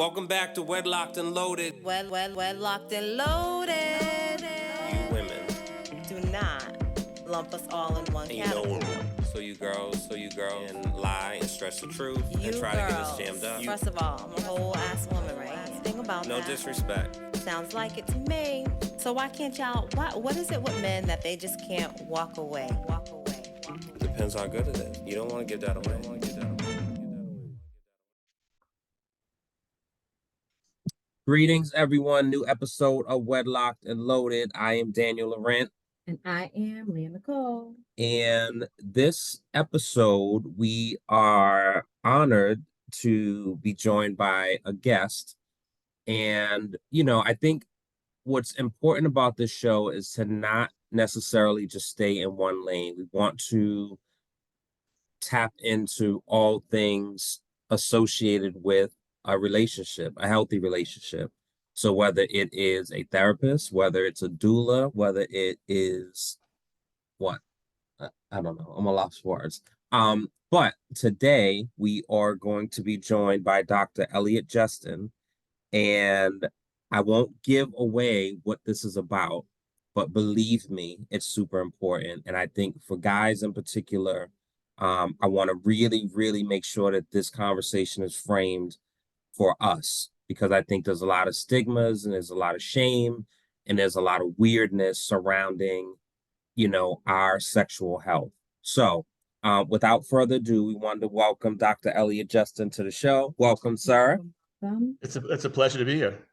Welcome back to Wedlocked and Loaded. Wedlocked and loaded. You women. Do not lump us all in one category. So you girls, and lie and stretch the truth You and try girls, to get us jammed up. First of all, I'm a whole ass woman, right? Think about No that. disrespect. Sounds like it to me. So why can't y'all? What is it with men that they just can't walk away? Depends how good it is. You don't want to give that away. Greetings, everyone. New episode of Wedlocked and Loaded. I am Daniel Laurent. And I am Leah Nicole. And this episode, we are honored to be joined by a guest. And, I think what's important about this show is to not necessarily just stay in one lane. We want to tap into all things associated with a relationship, a healthy relationship. So whether it is a therapist, whether it's a doula, whether it is what? I don't know. I'm a lost for words. But today we are going to be joined by Dr. Elliot Justin, and I won't give away what this is about, but believe me, it's super important. And I think for guys in particular, I want to really, really make sure that this conversation is framed for us, because I think there's a lot of stigmas and there's a lot of shame and there's a lot of weirdness surrounding, our sexual health. So without further ado, we wanted to welcome Dr. Elliot Justin to the show. Welcome, sir. It's a pleasure to be here.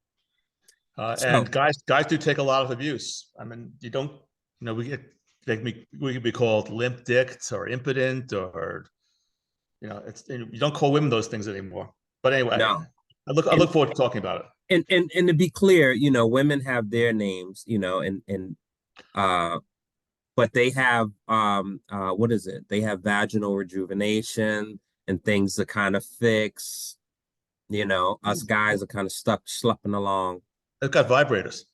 And guys do take a lot of abuse. I mean, you don't, we could be called limp dicked or impotent, or, you don't call women those things anymore. But anyway, no. I look forward to talking about it. And to be clear, women have their names, but they have what is it? They have vaginal rejuvenation and things to kind of fix. Us guys are kind of stuck schlepping along. They've got vibrators.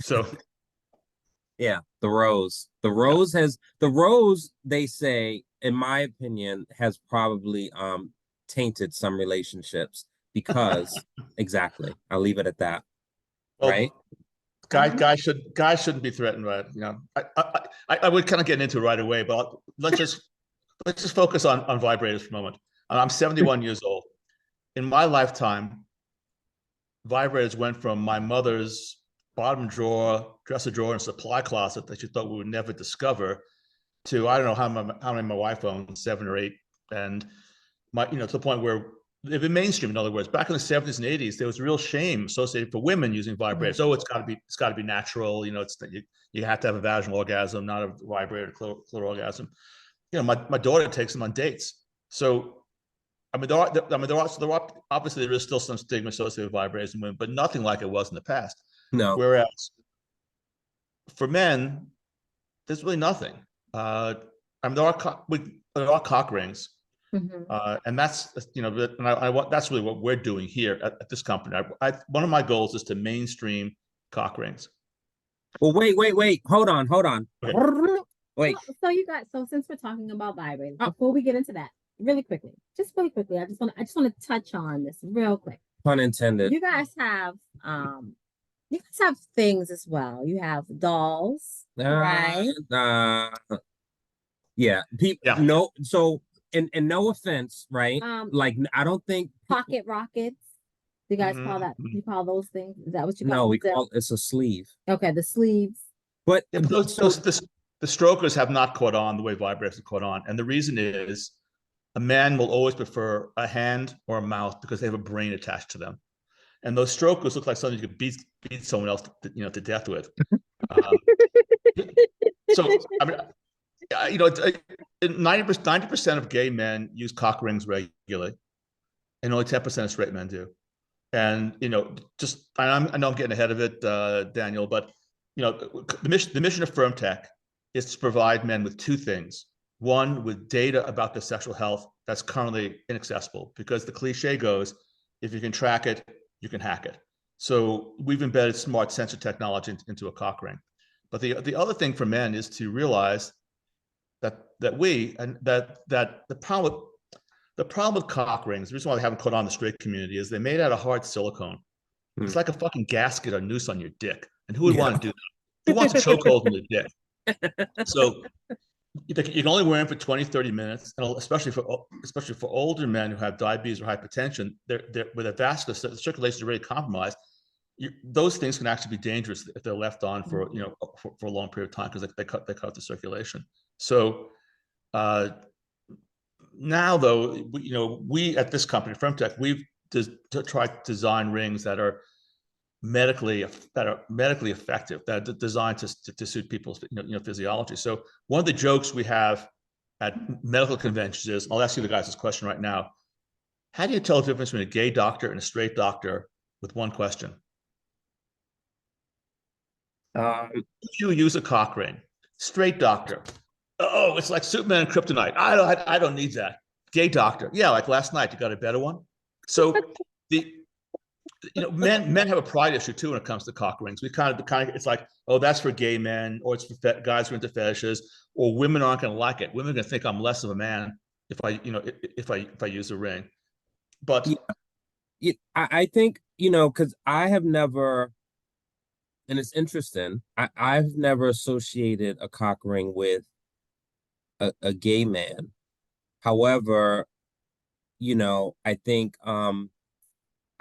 So yeah, the rose, they say, in my opinion, has probably tainted some relationships because exactly. I'll leave it at that. Well, right? Guys shouldn't be threatened, right? I would kind of get into it right away, but let's just focus on vibrators for a moment. I'm 71 years old. In my lifetime, vibrators went from my mother's bottom drawer, dresser drawer, and supply closet that she thought we would never discover, to I don't know how many my wife owns, 7 or 8, and to the point where they've been mainstream. In other words, back in the 70s and 80s, there was real shame associated for women using vibrators. Oh, it's got to be natural. You have to have a vaginal orgasm, not a vibrator clitoral orgasm. My daughter takes them on dates. So obviously there is still some stigma associated with vibrators in women, but nothing like it was in the past. No. Whereas for men, there's really nothing. There are cock rings. Mm-hmm. And that's that's really what we're doing here at this company. One of my goals is to mainstream cock rings. Well, wait, hold on. Okay. Wait. So since we're talking about vibrators, before we get into that, really quickly, I just want to touch on this real quick. Pun intended. You guys have things as well. You have dolls, right? Yeah. No. So. And no offense, right? I don't think pocket rockets. Do you guys call that? You call those things? Is that what you call? No, we call it's a sleeve. Okay, the sleeves. But the strokers have not caught on the way vibrators have caught on, and the reason is a man will always prefer a hand or a mouth because they have a brain attached to them, and those strokers look like something you could beat someone else to death with. So I mean. 90% of gay men use cock rings regularly, and only 10% of straight men do. And I know I'm getting ahead of it, Daniel, but the mission of FirmTech is to provide men with 2 things. One, with data about their sexual health that's currently inaccessible, because the cliche goes, if you can track it, you can hack it. So we've embedded smart sensor technology into a cock ring. But the other thing for men is to realize that the problem The problem with cock rings, the reason why they haven't caught on in the straight community is they're made out of hard silicone. It's like a fucking gasket or noose on your dick. And who would want to do that? Who wants a chokehold in your dick? So you can only wear them for 20, 30 minutes, and especially for older men who have diabetes or hypertension, they're with a vascular circulation is already compromised. Those things can actually be dangerous if they're left on for for a long period of time because they cut the circulation. So now, though, we at this company, FirmTech, we've tried to design rings that are medically effective, that are designed to suit people's physiology. So one of the jokes we have at medical conventions is, I'll ask you the guys this question right now: how do you tell the difference between a gay doctor and a straight doctor with one question? If you use a cock ring, straight doctor, oh, it's like Superman and kryptonite. I don't need that. Gay doctor, yeah, like last night, you got a better one. So men have a pride issue too when it comes to cock rings. We kind of it's like, oh, that's for gay men, or it's for guys who are into fetishes, or women aren't going to like it. Women are going to think I'm less of a man if I use a ring. But I think because I have never, and it's interesting, I've never associated a cock ring with a gay man. However, I think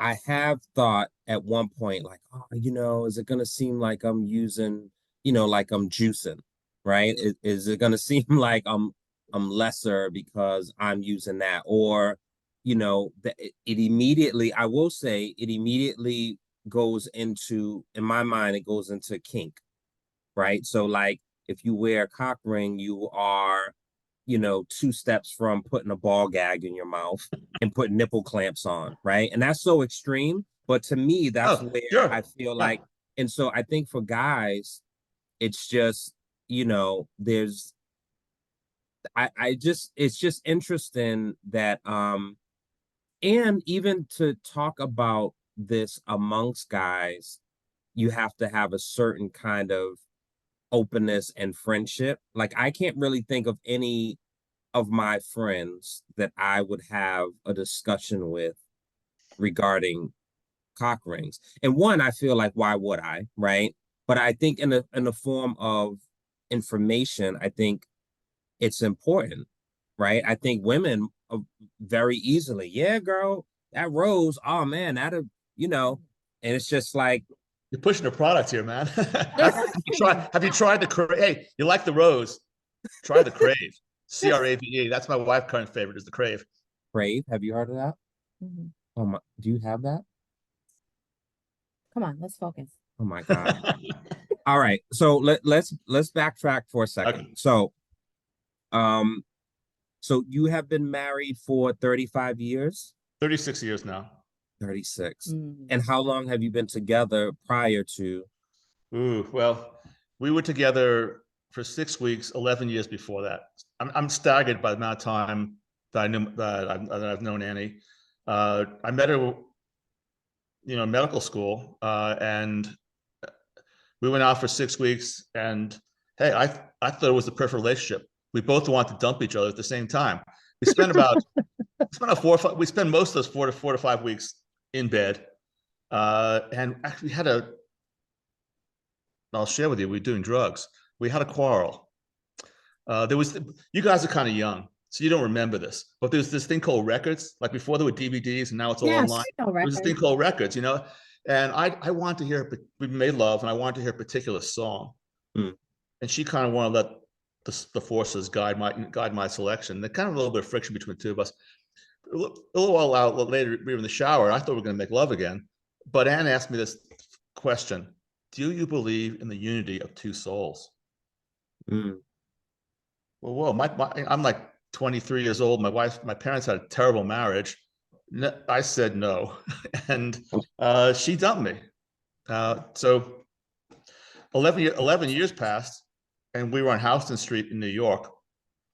I have thought at one point, like, oh, is it going to seem like I'm using, like I'm juicing, right? Is it going to seem like I'm lesser because I'm using that? Or, it immediately, I will say, it immediately goes into, in my mind, it goes into kink, right? So, like, if you wear a cock ring, you are, 2 steps from putting a ball gag in your mouth and put nipple clamps on, right? And that's so extreme, but to me, that's where sure. I feel like, and so I think for guys, it's just, there's, it's just interesting that, and even to talk about this amongst guys, you have to have a certain kind of openness and friendship. Like, I can't really think of any of my friends that I would have a discussion with regarding cock rings. And one, I feel like, why would I, right? But I think in the form of information, I think it's important, right? I think women very easily, yeah, girl, that rose, oh man, and it's just like, you're pushing the product here, man. Have you tried the Crave? Hey, you like the rose? Try the Crave. CRAVE. That's my wife's current favorite, is the Crave. Crave. Have you heard of that? Mm-hmm. Oh my, do you have that? Come on, let's focus. Oh my God. All right. So let's backtrack for a second. Okay. So you have been married for 35 years? 36 years now. 36. Mm-hmm. And how long have you been together prior to? Well, we were together for 6 weeks, 11 years before that. I'm staggered by the amount of time that I've known Annie. I met her, in medical school, and we went out for 6 weeks. And hey, I thought it was the perfect relationship. We both wanted to dump each other at the same time. We spent we spent most of those 4 to 5 weeks in bed, and actually I'll share with you, we were doing drugs. We had a quarrel. You guys are kind of young, so you don't remember this, but there's this thing called records. Like before there were DVDs, and now it's all online. There's this thing called records, and I wanted to hear, we made love, and I wanted to hear a particular song. And she kind of wanted to let the forces guide my selection. There's kind of a little bit of friction between the two of us. A little while out later, we were in the shower. I thought we were going to make love again, but Anne asked me this question: do you believe in the unity of two souls? Well, whoa, I'm like 23 years old. My parents had a terrible marriage. I said no, and she dumped me. So 11 years passed, and we were on Houston Street in New York.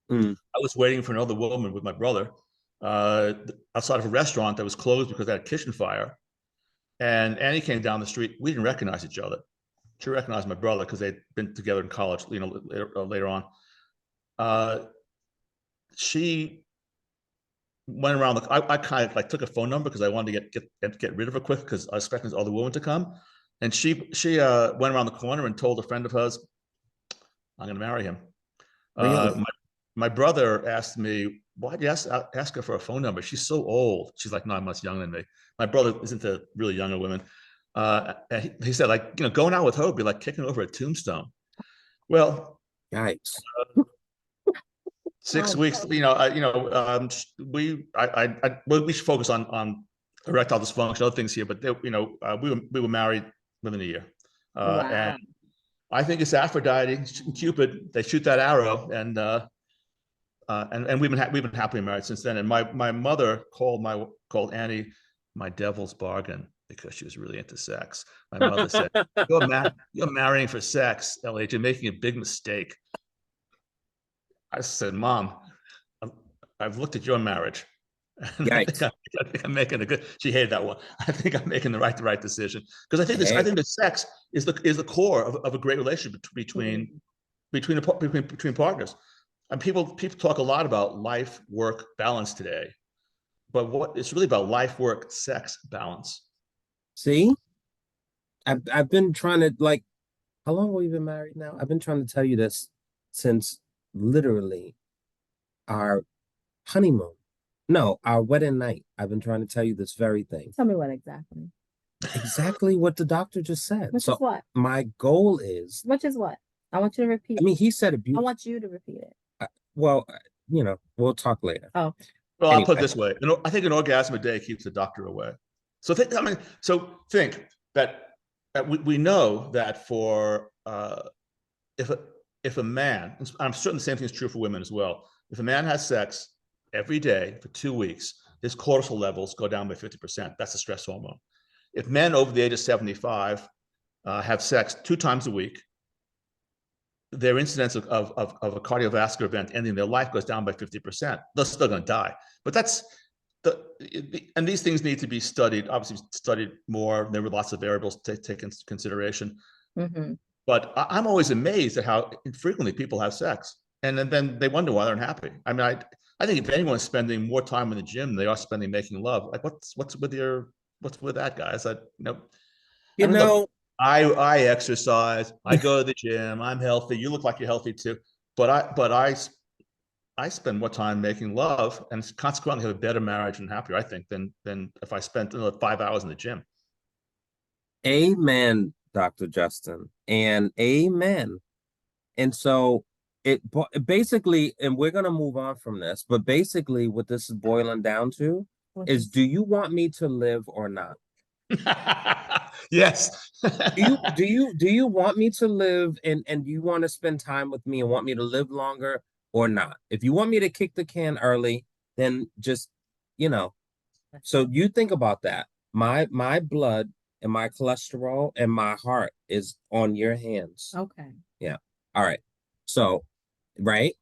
I was waiting for another woman with my brother outside of a restaurant that was closed because they had a kitchen fire. And Annie came down the street. We didn't recognize each other. She recognized my brother because they'd been together in college, later on. She went around. I kind of like took a phone number because I wanted to get rid of her quick because I was expecting this other woman to come, and she went around the corner and told a friend of hers, "I'm going to marry him." Really? My brother asked me, "Why'd you ask her for a phone number? She's so old." She's like 9 months younger than me. My brother isn't into really younger women. And he said, like, going out with her would be like kicking over a tombstone. Well, Yikes. 6 weeks, we should focus on erectile dysfunction, other things here, but we were married within a year, Wow. and I think it's Aphrodite, Cupid. They shoot that arrow, and we've been happily married since then. And my mother called Annie my devil's bargain because she was really into sex. My mother said, "You're marrying for sex, Elliot. You're making a big mistake." I said, "Mom, I've looked at your marriage, and I think I'm making a good." She hated that one. I think I'm making the right decision because I think that sex is the core of a great relationship between partners. And people talk a lot about life work balance today, but what it's really about life work sex balance. See, I've been trying to, like, how long have we been married now? I've been trying to tell you this since literally our honeymoon. No, our wedding night. I've been trying to tell you this very thing. Tell me what exactly. Exactly what the doctor just said. Which is what? My goal is. Which is what? I want you to repeat. I mean, he said it beautiful. I want you to repeat it. Well, we'll talk later. Oh. Well, anyway. I'll put it this way. I think an orgasm a day keeps the doctor away. So think that we know that for if a man, I'm certain the same thing is true for women as well. If a man has sex every day for 2 weeks, his cortisol levels go down by 50%. That's the stress hormone. If men over the age of 75 have sex 2 times a week, their incidence of a cardiovascular event ending their life goes down by 50%. They're still going to die. But and these things need to be studied, obviously studied more. There were lots of variables to take into consideration. Mm-hmm. But I'm always amazed at how infrequently people have sex. And then they wonder why they're unhappy. I mean, I think if anyone's spending more time in the gym than they are spending making love, like what's with that, guys? I exercise, I go to the gym, I'm healthy. You look like you're healthy too. But I spend more time making love and consequently have a better marriage and happier, I think, than if I spent 5 hours in the gym. Amen, Dr. Justin, and amen. And so it basically, and we're going to move on from this, but basically what this is boiling down to is, do you want me to live or not? Yes. do you want me to live and do you want to spend time with me and want me to live longer or not? If you want me to kick the can early, then just, so you think about that. My blood and my cholesterol and my heart is on your hands. Okay. Yeah. All right. So, right?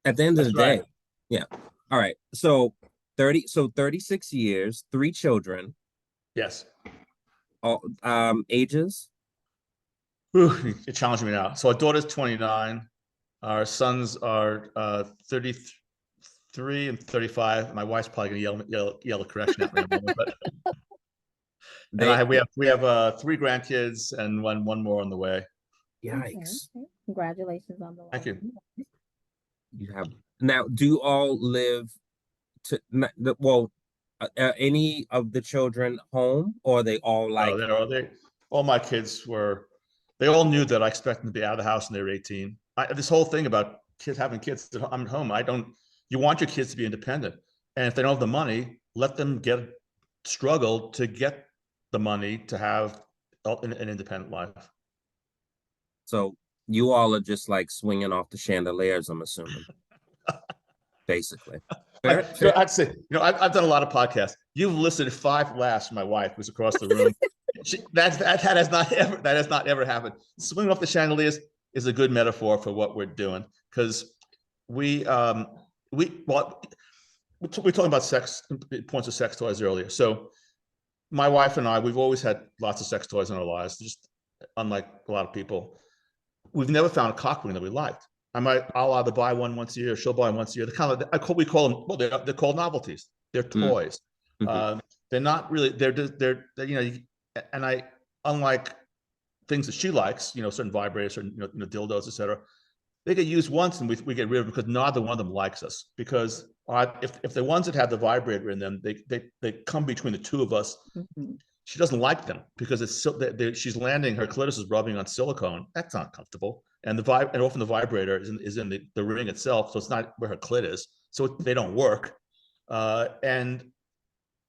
At the end of the day. Yeah. All right. So 36 years, 3 children. Yes. All ages? Ooh, you're challenging me now. So our daughter's 29. Our sons are 33 and 35. My wife's probably gonna yell a correction at me in a moment, but we have 3 grandkids and one more on the way. Yikes. Okay. Congratulations on the way. Thank you. You have now, do you all live any of the children home, or are they all like all my kids they all knew that I expect them to be out of the house when they were 18. This whole thing about having kids at home, you want your kids to be independent. And if they don't have the money, let them struggle to get the money to have an independent life. So you all are just like swinging off the chandeliers, I'm assuming. Basically. I'd say, I've done a lot of podcasts. You've listened to 5 laughs from my wife, who's across the room. That has not ever happened. Swinging off the chandeliers is a good metaphor for what we're doing, because we're talking about sex, points of sex toys earlier. So my wife and I, we've always had lots of sex toys in our lives, just unlike a lot of people. We've never found a cock ring that we liked. I'll either buy one once a year, or she'll buy one once a year. We call them, they're called novelties. They're toys. Mm-hmm. They're not really. They're you know. And unlike things that she likes, certain vibrators, certain dildos, etc. They get used once and we get rid of them because neither one of them likes us. Because if the ones that have the vibrator in them, they come between the two of us. Mm-hmm. She doesn't like them because it's so she's landing, her clitoris is rubbing on silicone. That's not comfortable. And often the vibrator is in the ring itself, so it's not where her clit is. So they don't work. And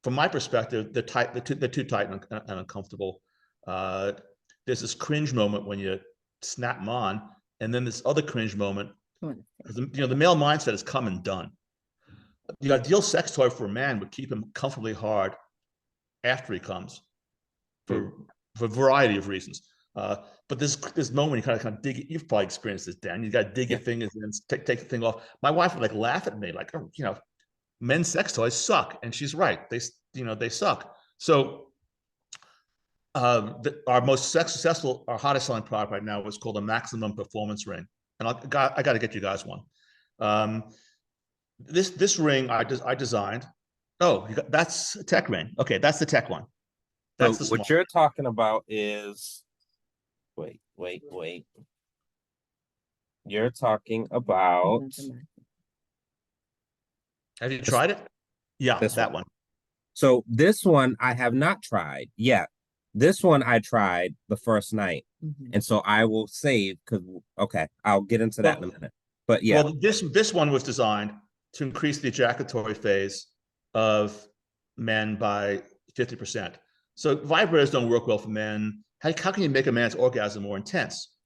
from my perspective, they're tight. They're too tight and uncomfortable. There's this cringe moment when you snap them on, and then this other cringe moment. The male mindset is come and done. The ideal sex toy for a man would keep him comfortably hard after he comes, for a variety of reasons. But this moment you kind of dig. You've probably experienced this, Dan. You got to dig your fingers in and take the thing off. My wife would laugh at me, oh, men's sex toys suck, and she's right. They suck. So our most successful, our hottest selling product right now is called a maximum performance ring, and I got to get you guys one. This ring I designed. Oh, that's a tech ring. Okay, that's the tech one. That's so what you're talking about is, wait. You're talking about. Have you tried it? Yeah, that one. So this one I have not tried yet. This one I tried the first night, and so I will save because I'll get into that in a minute. But yeah, well, this one was designed to increase the ejaculatory phase of men by 50%. So vibrators don't work well for men. How can you make a man's orgasm more intense?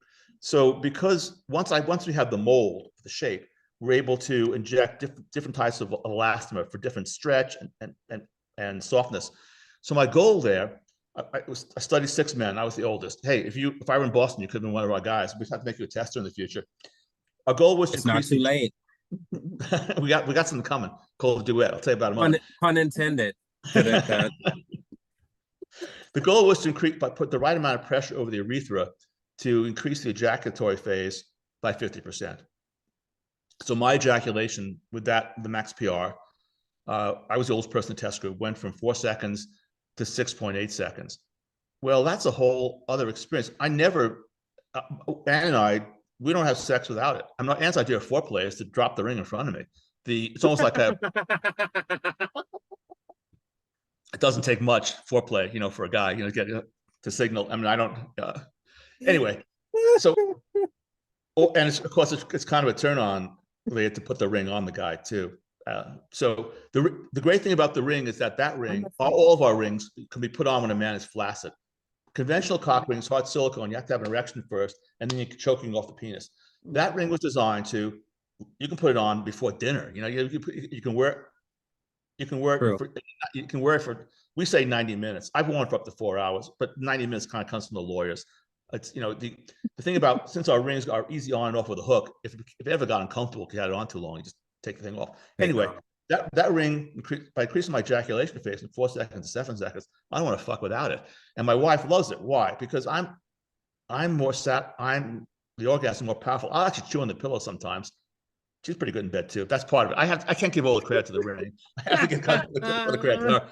So because once we have the mold, the shape, we're able to inject different types of elastomer for different stretch and softness. So my goal there, I studied 6 men. I was the oldest. Hey, if I were in Boston, you could have been one of our guys. We'd have to make you a tester in the fuure. Our goal was to increase. It's not too late. we got something coming called a duet. I'll tell you about it in a moment. Pun intended. The goal was to put the right amount of pressure over the urethra to increase the ejaculatory phase by 50%. So my ejaculation with the max PR, I was the oldest person in the test group, went from 4 seconds to 6.8 seconds. Well, that's a whole other experience. I never, Ann and we don't have sex without it. I'm not Ann's idea of foreplay is to drop the ring in front of me. It's almost like it doesn't take much foreplay, for a guy, get to signal. I mean, I don't. Anyway, so, and of course, it's kind of a turn on, Leah, to put the ring on the guy too. So the great thing about the ring is that ring, all of our rings, can be put on when a man is flaccid. Conventional cock rings, hard silicone, you have to have an erection first, and then you're choking off the penis. That ring was designed you can put it on before dinner. You can wear it for, we say 90 minutes. I've worn it for up to 4 hours, but 90 minutes kind of comes from the lawyers. It's, the thing about, since our rings are easy on and off with a hook, if it ever got uncomfortable because you had it on too long, you just take the thing off. Anyway, that ring, by increasing my ejaculation phase from 4 seconds to 7 seconds, I don't want to fuck without it. And my wife loves it. Why? Because I'm the orgasm more powerful. I'll actually chew on the pillow sometimes. She's pretty good in bed too. That's part of it. I can't give all the credit to the ring. I have to give all the credit to her.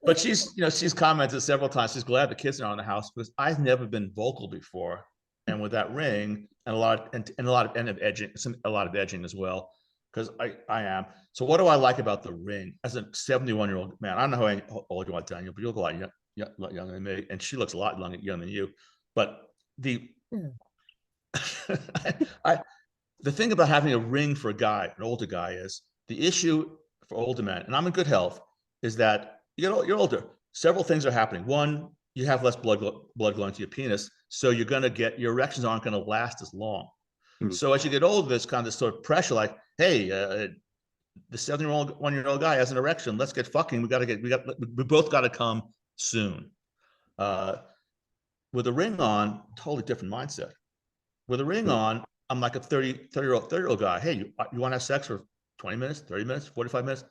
But she's commented several times. She's glad the kids are in the house because I've never been vocal before. And with that ring and a lot of edging as well, because I am. So what do I like about the ring? As a 71-year-old man, I don't know how old you are, Daniel, but you look a lot younger than me, and she looks a lot younger than you. But the thing about having a ring for an older guy, is the issue for older men, and I'm in good health, is that you're older. Several things are happening. One, you have less blood going to your penis, so your erections aren't going to last as long. Mm-hmm. So as you get older, there's kind of this sort of pressure, like, hey, the 1-year-old guy has an erection. Let's get fucking. We both got to come soon. With a ring on, totally different mindset. With a ring on, I'm like a 30-year-old guy. Hey, you want to have sex for 20 minutes, 30 minutes, 45 minutes?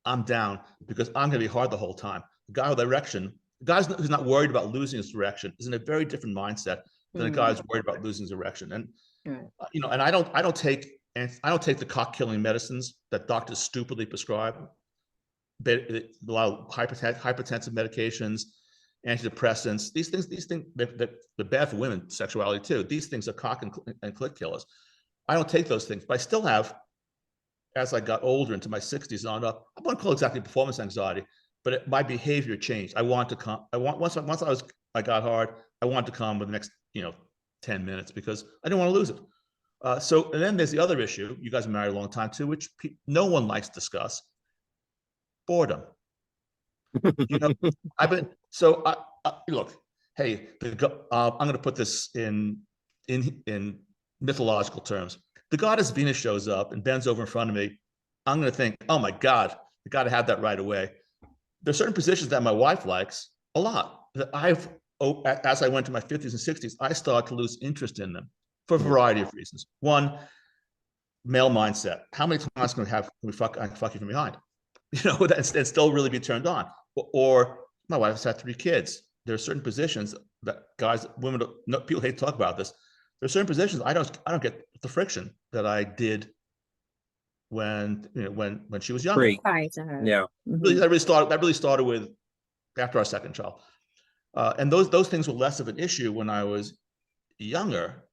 I'm down, because I'm going to be hard the whole time. The guy with the erection, the guy who's not worried about losing his erection, is in a very different mindset than a guy who's worried about losing his erection. And and I don't take the cock killing medicines that doctors stupidly prescribe. a lot of hypertensive medications, antidepressants. These things, they're bad for women's sexuality too. These things are cock and clit killers. I don't take those things, but I still have, as I got older into my 60s and on up, I wouldn't call it exactly performance anxiety, but my behavior changed. I want to come. Once I got hard, I wanted to come with the next 10 minutes because I didn't want to lose it. And then there's the other issue. You guys are married a long time too, which no one likes to discuss. Boredom. Look. Hey, I'm going to put this in mythological terms. The goddess Venus shows up and bends over in front of me. I'm going to think, oh my God, I got to have that right away. There's certain positions that my wife likes a lot. That as I went to my 50s and 60s, I started to lose interest in them for a variety of reasons. One, male mindset. How many times can we fuck you from behind? And still really be turned on. Or my wife has had 3 kids. There are certain positions that people hate to talk about this. There are certain positions I don't get the friction that I did when she was younger. Prior to her. Yeah. That really started with after our second child. And those things were less of an issue when I was younger,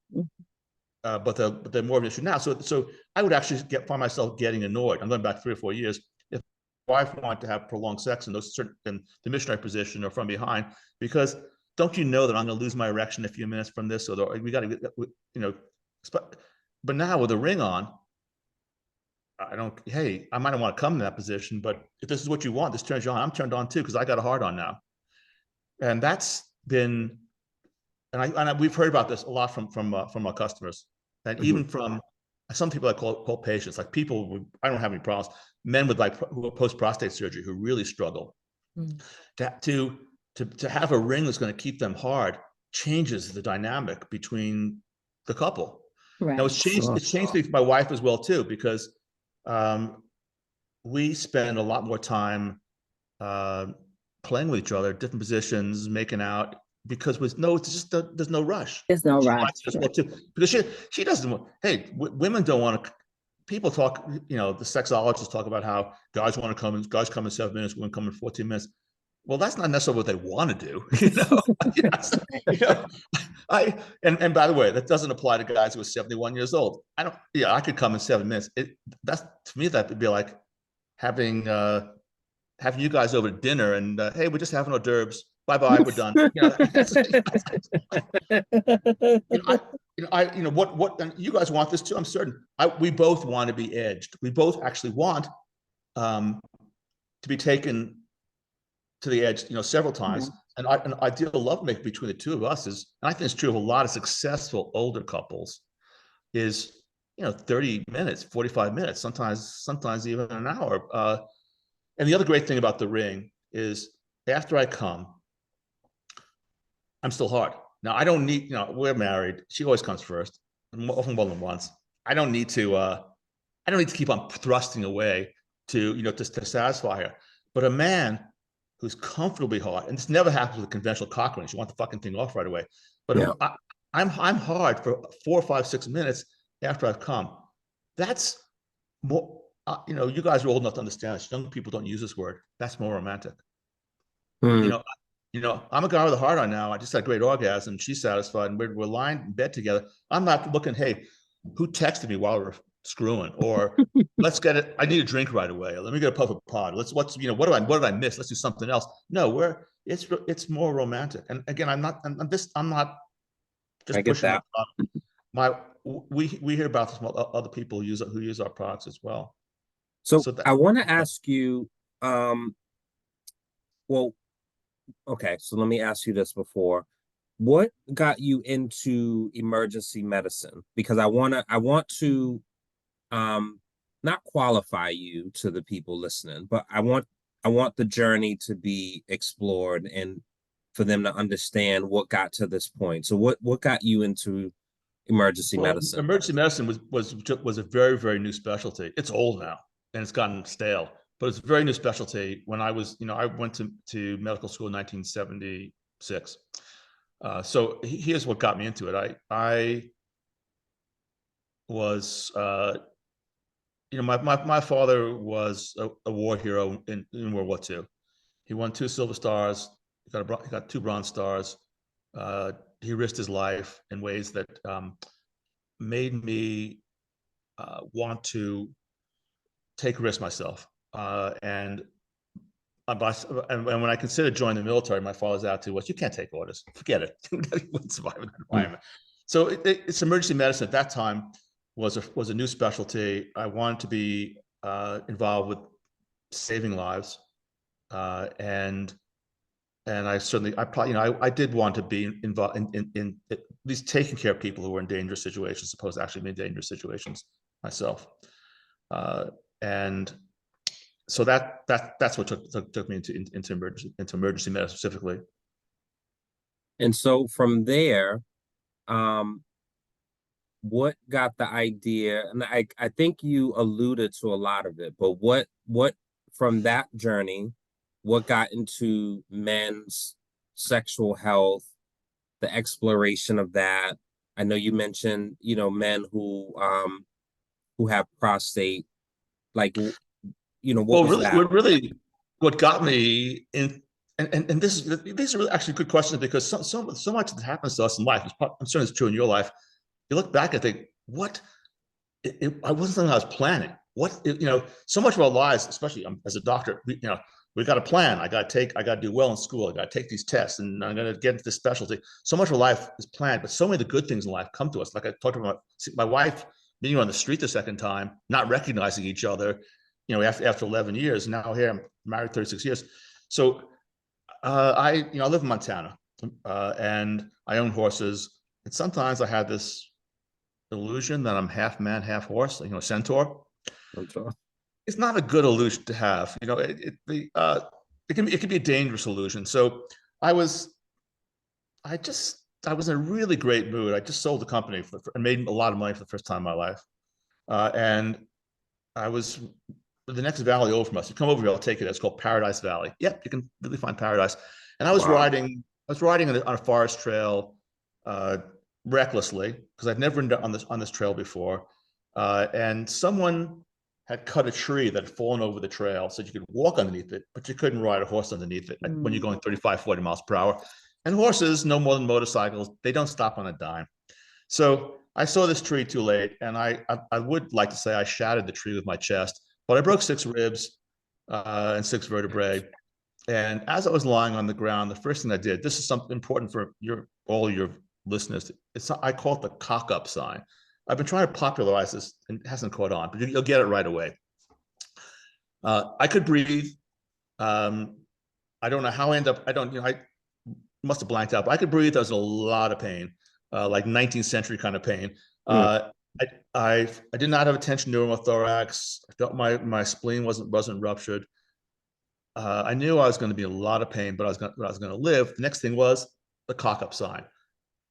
but they're more of an issue now. So I would actually find myself getting annoyed. I'm going back 3 or 4 years. If my wife wanted to have prolonged sex in the missionary position or from behind, because don't you know that I'm going to lose my erection in a few minutes from this? So we got to, but now with a ring on, I might not want to come in that position, but if this is what you want, this turns you on. I'm turned on too because I got a hard on now, and that's been, and we've heard about this a lot from our customers, and even from some people I call patients, like people I don't have any problems, men with who are post prostate surgery who really struggle. To have a ring that's going to keep them hard changes the dynamic between the couple. Right. Now it's changed me for my wife as well too, because we spend a lot more time playing with each other, different positions, making out, because there's no rush. There's no rush. Well too, because she doesn't. Hey, women don't want to. People talk. The sexologists talk about how guys want to come. Guys come in 7 minutes. Women come in 14 minutes. Well, that's not necessarily what they want to do. And by the way, that doesn't apply to guys who are 71 years old. I could come in 7 minutes. To me, that would be like having you guys over to dinner and hey, we're just having hors d'oeuvres. Bye-bye, we're done. And you guys want this too, I'm certain. We both want to be edged. We both actually want to be taken to the edge, several times. And an ideal lovemaking between the two of us is, and I think it's true of a lot of successful older couples, is 30 minutes, 45 minutes, sometimes even an hour. And the other great thing about the ring is after I come, I'm still hard. Now I don't need, we're married. She always comes first, often more than once. I don't need to keep on thrusting away to satisfy her. But a man who's comfortably hard, and this never happens with a conventional cock ring. You want the fucking thing off right away. But I'm hard for 4, 5, 6 minutes after I've come. That's more. You guys are old enough to understand this. Young people don't use this word. That's more romantic. I'm a guy with a hard on now. I just had a great orgasm. She's satisfied, and we're lying in bed together. I'm not looking, hey, who texted me while we're screwing, or let's get it. I need a drink right away. Let me get a puff of pod. What did I miss? Let's do something else. No, it's more romantic. And again, I'm not just pushing that. We hear about this from other people who use our products as well. So I want to ask you, okay, so let me ask you this before. What got you into emergency medicine? Because I want to not qualify you to the people listening, but I want the journey to be explored and for them to understand what got to this point. So what got you into emergency medicine? Emergency medicine was a very, very new specialty. It's old now and it's gotten stale, but it's a very new specialty. When I was, I went to medical school in 1976. So here's what got me into it. I was my father was a war hero in World War II. He won 2 Silver Stars. He got 2 Bronze Stars. He risked his life in ways that made me want to take risks myself. And when I considered joining the military, my father's attitude was, "You can't take orders. Forget it. You wouldn't survive in that environment." So it's emergency medicine at that time was a new specialty. I wanted to be involved with saving lives, and I did want to be involved in at least taking care of people who were in dangerous situations, as opposed to actually being in dangerous situations myself. And so that's what took me into emergency medicine specifically. And so from there, what got the idea? And I think you alluded to a lot of it, but what from that journey, what got into men's sexual health, the exploration of that? I know you mentioned, men who have prostate, like, what Well, was that? what got me in, and these are really actually good questions, because so much that happens to us in life. I'm certain it's true in your life. You look back and think, what? I wasn't something I was planning. So much of our lives, especially as a doctor, we've got a plan. I got to do well in school. I got to take these tests, and I'm going to get into this specialty. So much of life is planned, but so many of the good things in life come to us. Like I talked about my wife meeting her on the street the second time, not recognizing each other, after 11 years. Now here I'm married 36 years. So I live in Montana, and I own horses. And sometimes I have this illusion that I'm half man, half horse, centaur. It's not a good illusion to have. It can be a dangerous illusion. So I was in a really great mood. I just sold the company and made a lot of money for the first time in my life. And I was the next valley over from us. You come over here, I'll take it. It's called Paradise Valley. Yep, you can really find paradise. And I was riding on a forest trail, recklessly, because I'd never been on this trail before. And someone had cut a tree that had fallen over the trail so you could walk underneath it, but you couldn't ride a horse underneath it when you're going 35, 40 miles per hour. And horses, no more than motorcycles, they don't stop on a dime. So I saw this tree too late, and I would like to say I shattered the tree with my chest, but I broke 6 ribs and 6 vertebrae. And as I was lying on the ground, the first thing I did, this is something important for all your listeners. I call it the cock up sign. I've been trying to popularize this, and it hasn't caught on, but you'll get it right away. I could breathe. I don't know how I ended up. I must have blanked out, but I could breathe. I was in a lot of pain, like 19th century kind of pain. I did not have a tension pneumothorax. I felt my spleen wasn't ruptured. I knew I was going to be in a lot of pain, but I was going to live. The next thing was the cock up sign.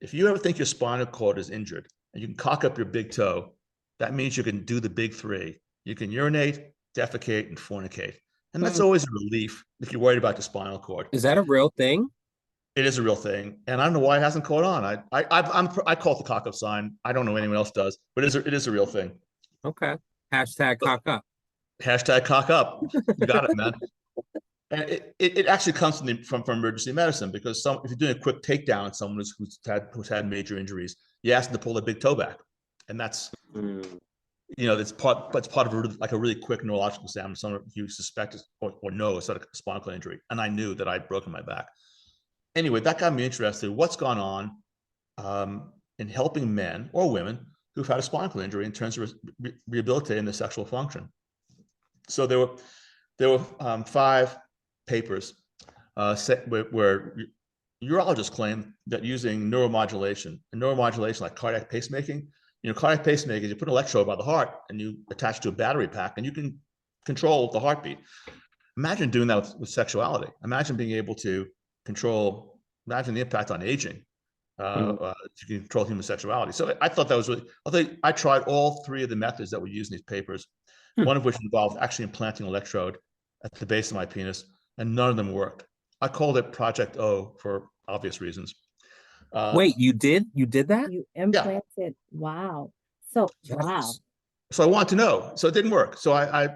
If you ever think your spinal cord is injured and you can cock up your big toe, that means you can do the big 3. You can urinate, defecate, and fornicate. And that's always a relief if you're worried about the spinal cord. Is that a real thing? It is a real thing, and I don't know why it hasn't caught on. I call it the cock up sign. I don't know anyone else does, but it is a real thing. Okay. Hashtag cock up. Hashtag cock up. You got it, man. And it actually comes from emergency medicine, because if you're doing a quick takedown on someone who's had major injuries, you ask them to pull their big toe back, and that's it's part of a really quick neurological exam. Someone you suspect or know is a spinal cord injury, and I knew that I'd broken my back. Anyway, that got me interested in what's gone on in helping men or women who've had a spinal cord injury in terms of rehabilitating their sexual function. So there were 5 papers where urologists claim that using neuromodulation like cardiac pacemaking, cardiac pacemaking, you put an electrode by the heart and you attach to a battery pack and you can control the heartbeat. Imagine doing that with sexuality. Imagine being able to imagine the impact on aging. To control human sexuality. So I thought that was really, I tried all 3 of the methods that were used in these papers, one of which involved actually implanting an electrode at the base of my penis, and none of them worked. I called it Project O for obvious reasons. Wait, you did that? You implanted. Yeah. Wow. So, wow. So I wanted to know. So it didn't work. So I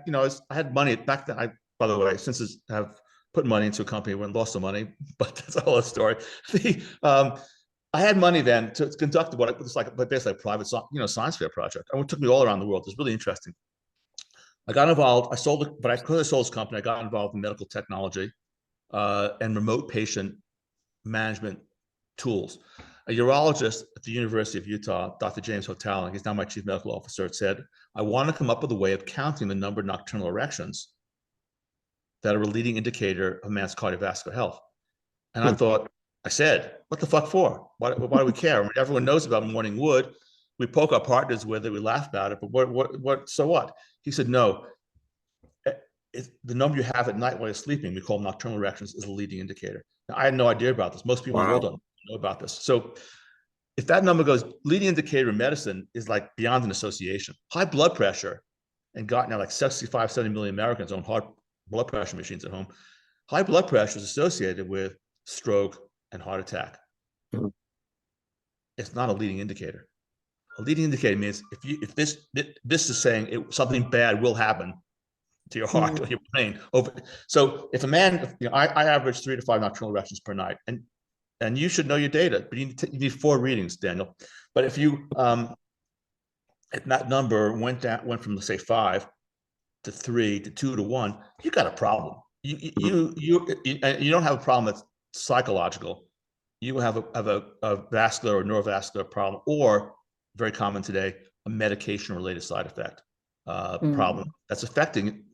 had money back then. By the way, since I have put money into a company and lost some money, but that's a whole other story. I had money then to conduct what was like basically a private, science fair project. And it took me all around the world. It was really interesting. I got involved. I sold it, but because I sold this company, I got involved in medical technology and remote patient management tools. A urologist at the University of Utah, Dr. James Hotelling, he's now my chief medical officer, said, I want to come up with a way of counting the number of nocturnal erections that are a leading indicator of man's cardiovascular health. And I said, what the fuck for? Why do we care? I mean, everyone knows about morning wood. We poke our partners with it, we laugh about it, but so what? He said, no, the number you have at night while you're sleeping, we call nocturnal erections, is a leading indicator. Now, I had no idea about this. Most people in the world don't know about this. So if that number goes, leading indicator in medicine is like beyond an association. High blood pressure, and got now like 65, 70 million Americans own high blood pressure machines at home. High blood pressure is associated with stroke and heart attack. It's not a leading indicator. A leading indicator means if this is saying something bad will happen to your heart or your brain. So if a man, I average 3 to 5 nocturnal erections per night, and you should know your data, but you need 4 readings, Daniel. But if that number went from, let's say, 5 to 3 to 2 to 1, you got a problem. You don't have a problem that's psychological. You have a vascular or neurovascular problem, or very common today, a medication-related side effect problem that's affecting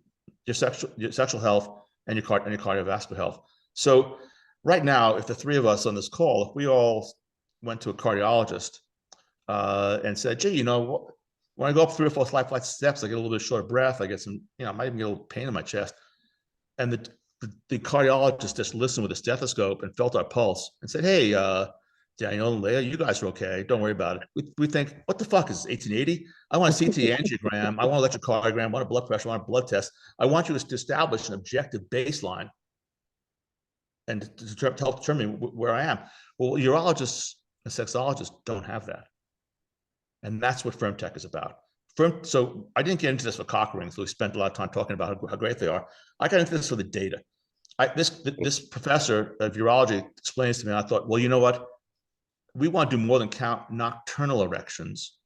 your sexual health and your cardiovascular health. So right now, if the 3 of us on this call, if we all went to a cardiologist and said, gee, when I go up 3 or 4 flight of steps, I get a little bit short of breath. I get some, I might even get a little pain in my chest. And the cardiologist just listened with a stethoscope and felt our pulse and said, hey, Daniel and Leah, you guys are okay. Don't worry about it. We think, what the fuck is this, 1880? I want a CT angiogram. I want an electrocardiogram. I want a blood pressure. I want a blood test. I want you to establish an objective baseline and to help determine where I am. Well, urologists and sexologists don't have that. And that's what FirmTech is about. So I didn't get into this for cock rings. So we spent a lot of time talking about how great they are. I got into this for the data. This professor of urology explains to me, and I thought, well, you know what? We want to do more than count nocturnal erections.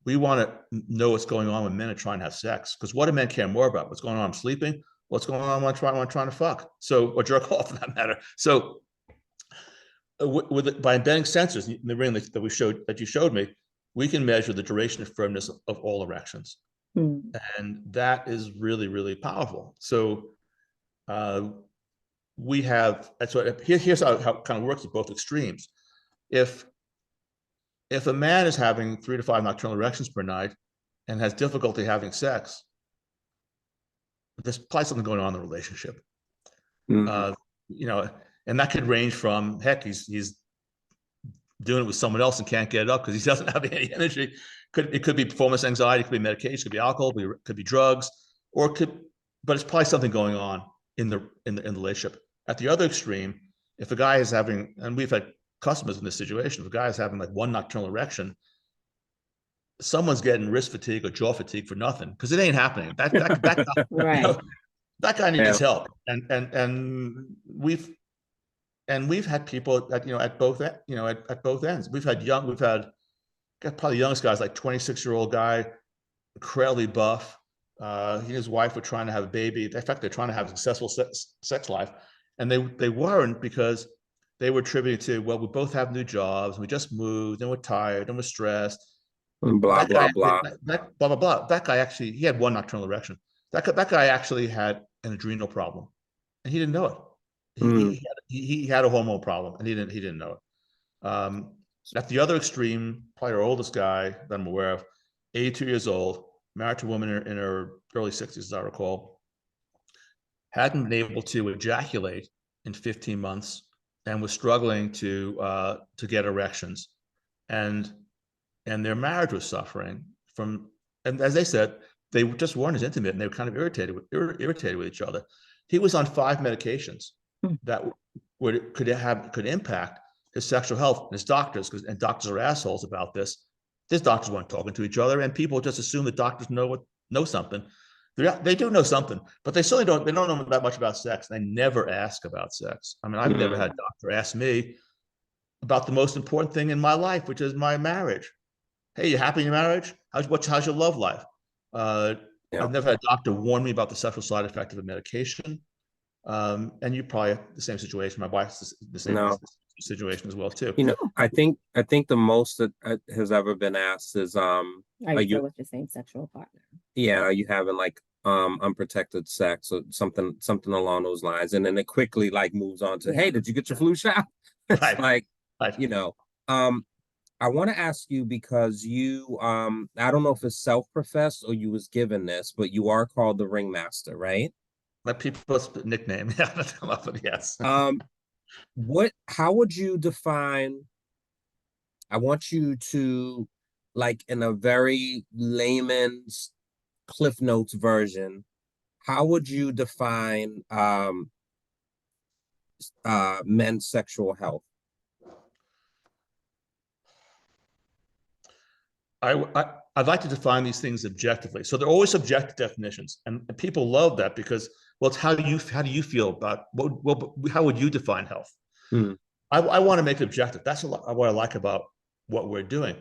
We want to know what's going on when men are trying to have sex. Because what do men care more about? What's going on when I'm sleeping? What's going on when I'm trying to fuck? Or jerk off for that matter. So by embedding sensors in the ring that you showed me, we can measure the duration of firmness of all erections. And that is really, really powerful. So here's how it kind of works at both extremes. If a man is having 3 to 5 nocturnal erections per night and has difficulty having sex, there's probably something going on in the relationship. And that could range from, heck, he's doing it with someone else and can't get it up because he doesn't have any energy. It could be performance anxiety, it could be medication, it could be alcohol, it could be drugs, but it's probably something going on in the relationship. At the other extreme, if a guy is having, and we've had customers in this situation, if a guy is having like 1 nocturnal erection, someone's getting wrist fatigue or jaw fatigue for nothing because it ain't happening. That guy, right. That guy needs help, and we've had people that at both ends. We've got probably the youngest guys, like 26-year-old guy, incredibly buff. He and his wife were trying to have a baby. In fact, they're trying to have a successful sex life, and they weren't because they were attributing to, well, we both have new jobs, we just moved, and we're tired, and we're stressed. Blah, blah, blah. Blah, blah, blah. That guy actually, he had 1 nocturnal erection. That guy actually had an adrenal problem, and he didn't know it. He had a hormonal problem, and he didn't know it. At the other extreme, probably our oldest guy that I'm aware of, 82 years old, married to a woman in her early 60s, as I recall, hadn't been able to ejaculate in 15 months and was struggling to get erections, and their marriage was suffering from. And as they said, they just weren't as intimate, and they were kind of irritated with each other. He was on 5 medications that could impact his sexual health. And his doctors, and doctors are assholes about this, these doctors weren't talking to each other, and people just assume that doctors know something. They do know something, but they certainly don't. They don't know that much about sex. They never ask about sex. I mean, I've never had a doctor ask me about the most important thing in my life, which is my marriage. Hey, you happy in your marriage? How's your love life? I've never had a doctor warn me about the sexual side effect of a medication. And you probably have the same situation. My wife's the same situation as well too. I think the most that has ever been asked is are you still with your same sexual partner? Yeah, are you having like unprotected sex or something along those lines? And then it quickly like moves on to, hey, did you get your flu shot? It's right. I want to ask you because you I don't know if it's self-professed or you was given this, but you are called the RingMaster, right? My people's nickname. Yeah, yes. How would you define, I want you to, like, in a very layman's Cliff Notes version, how would you define men's sexual health? I'd like to define these things objectively. So they're always subjective definitions, and people love that because, well, it's how do you feel about how would you define health? I want to make it objective. That's what I like about what we're doing.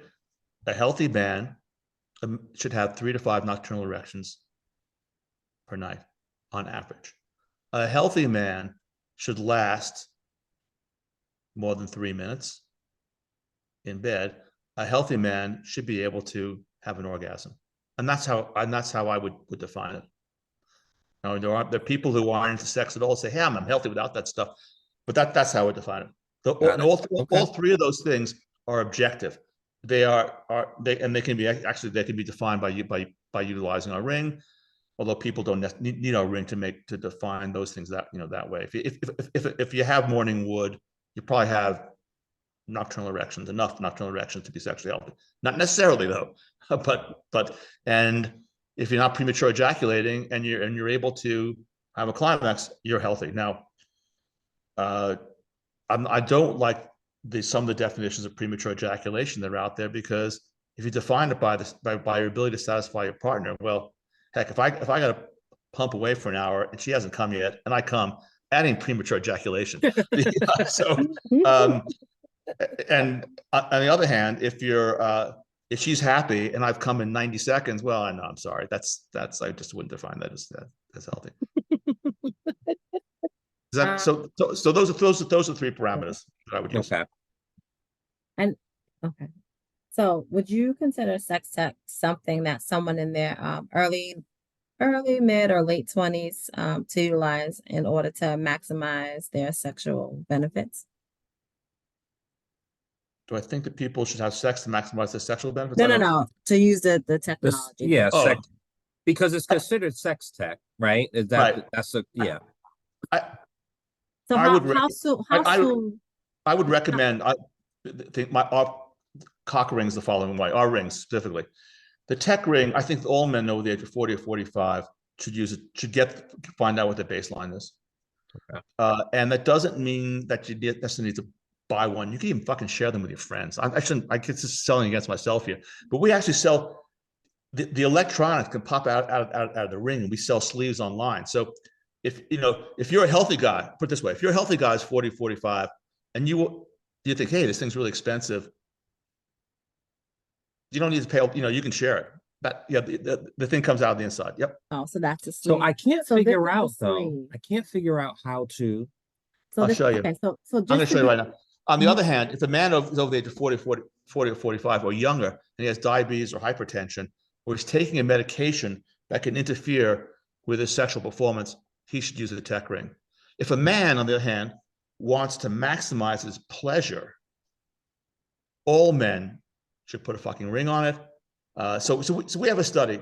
A healthy man should have 3 to 5 nocturnal erections per night on average. A healthy man should last more than 3 minutes in bed. A healthy man should be able to have an orgasm, and that's how I would define it. There are people who aren't into sex at all say, "Hey, I'm healthy without that stuff," but that's how I would define it. All 3 of those things are objective. They can be defined by utilizing our ring, although people don't need our ring to define those things that way. If you have morning wood, you probably have enough nocturnal erections to be sexually healthy. Not necessarily though, but if you're not premature ejaculating and you're able to have a climax, you're healthy. Now, I don't like some of the definitions of premature ejaculation that are out there, because if you define it by your ability to satisfy your partner, well, heck, if I got to pump away for an hour and she hasn't come yet, and I come, adding premature ejaculation. So. And on the other hand, if she's happy and I've come in 90 seconds, well, I know, I'm sorry. That's I just wouldn't define that as healthy. So those are 3 parameters that I would use. Okay. Okay. So would you consider sex tech something that someone in their early, mid, or late 20s to utilize in order to maximize their sexual benefits? Do I think that people should have sex to maximize their sexual benefits? No. To use the technology. Because it's considered sex tech, right? Is that right? I would recommend. I think our cock rings the following way. Our rings specifically, the tech ring. I think all men over the age of 40 or 45 should use it. Find out what their baseline is. Okay. And that doesn't mean that you necessarily need to buy one. You can even fucking share them with your friends. I get just selling against myself here, but we actually sell the electronics can pop out of the ring, and we sell sleeves online. So if you're a healthy guy, put it this way, if you're a healthy guy is 40, 45, and you think, hey, this thing's really expensive, you don't need to pay, you can share it. But yeah, the thing comes out of the inside. Yep. Oh, so that's a sleeve. So I can't figure out though. I can't figure out how to. I'll show you. Okay, so I'm going to show you right now. On the other hand, if a man is over the age of 40 or 45 or younger, and he has diabetes or hypertension, or he's taking a medication that can interfere with his sexual performance, he should use a tech ring. If a man, on the other hand, wants to maximize his pleasure, all men should put a fucking ring on it. So we have a study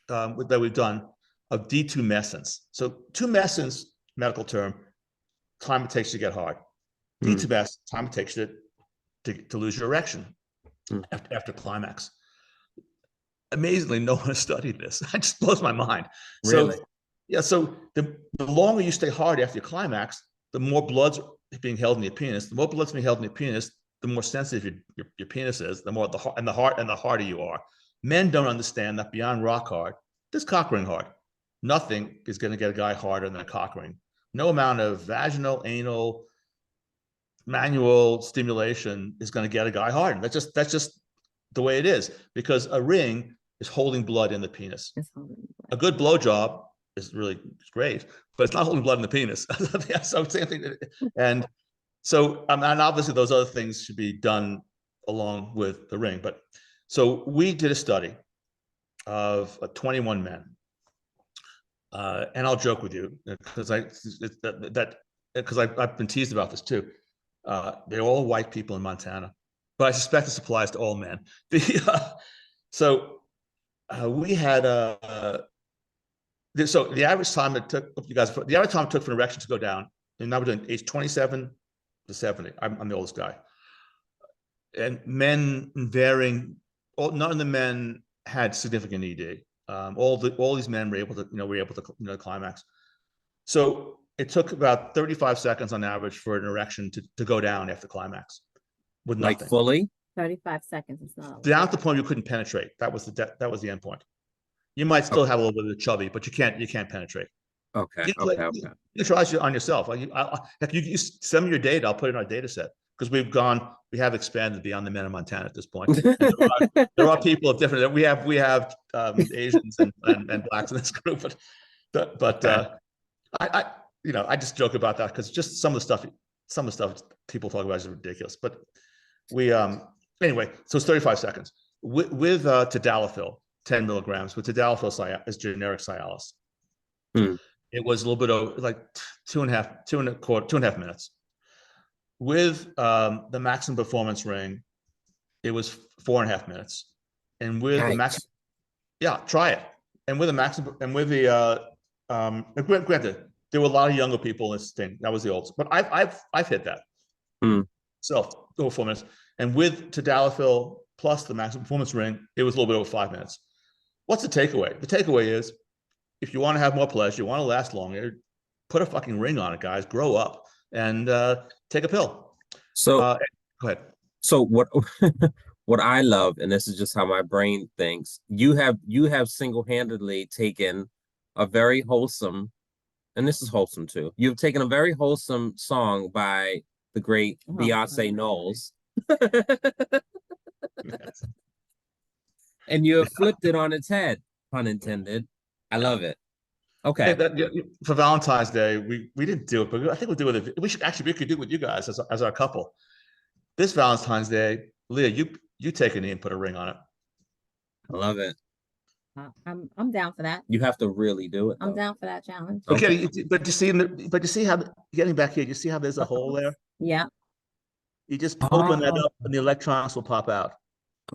that we've done of detumescence. So tumescence, medical term, time it takes to get hard. Detumescence, time it takes to lose your erection after climax. Amazingly, no one has studied this. It just blows my mind. Really? So the longer you stay hard after your climax, the more blood's being held in your penis. The more blood's being held in your penis, the more sensitive your penis is, the more the harder you are. Men don't understand that beyond rock hard, there's cock ring hard. Nothing is going to get a guy harder than a cock ring. No amount of vaginal, anal, manual stimulation is going to get a guy hard. That's just the way it is, because a ring is holding blood in the penis. A good blowjob is really great, but it's not holding blood in the penis. So same thing. And so, and obviously those other things should be done along with the ring. But so we did a study of 21 men. And I'll joke with you because I've been teased about this too. They're all white people in Montana, but I suspect this applies to all men. So we had so the average time it took the average time it took for an erection to go down, and now we're doing age 27 to 70. I'm the oldest guy, and men varying. None of the men had significant ED. All these men were able to climax. So it took about 35 seconds on average for an erection to go down after climax, with nothing. Like fully? 35 seconds is not Down to the point you couldn't penetrate. That was the end point. You might still have a little bit of the chubby, but you can't penetrate. Okay. You try it on yourself. You send me your data. I'll put it in our data set, because we have expanded beyond the men in Montana at this point. There are people of different. We have Asians and blacks in this group, but I just joke about that because just some of the stuff people talk about is ridiculous. But we anyway, so it's 35 seconds with tadalafil, 10 milligrams with tadalafil as generic Cialis. It was a little bit of like 2.5 minutes. With the maximum performance ring, it was 4.5 minutes. And with the maximum, try it. And with the maximum, and with the granted, there were a lot of younger people in this thing. That was the oldest, but I've hit that. So over 4 minutes. And with tadalafil plus the maximum performance ring, it was a little bit over 5 minutes. What's the takeaway? The takeaway is, if you want to have more pleasure, you want to last longer, put a fucking ring on it, guys. Grow up and take a pill. So go ahead. So what I love, and this is just how my brain thinks, you have single-handedly taken a very wholesome, and this is wholesome too. You've taken a very wholesome song by the great Beyonce Knowles. And you have flipped it on its head, pun intended. I love it. Okay. For Valentine's Day, we didn't do it, but I think we'll do it. We could do it with you guys as our couple. This Valentine's Day, Leah, you take a knee and put a ring on it. I love it. I'm down for that. You have to really do it, though. I'm down for that challenge. Okay, but you see how, getting back here, you see how there's a hole there? Yeah. You just open that up and the electrons will pop out.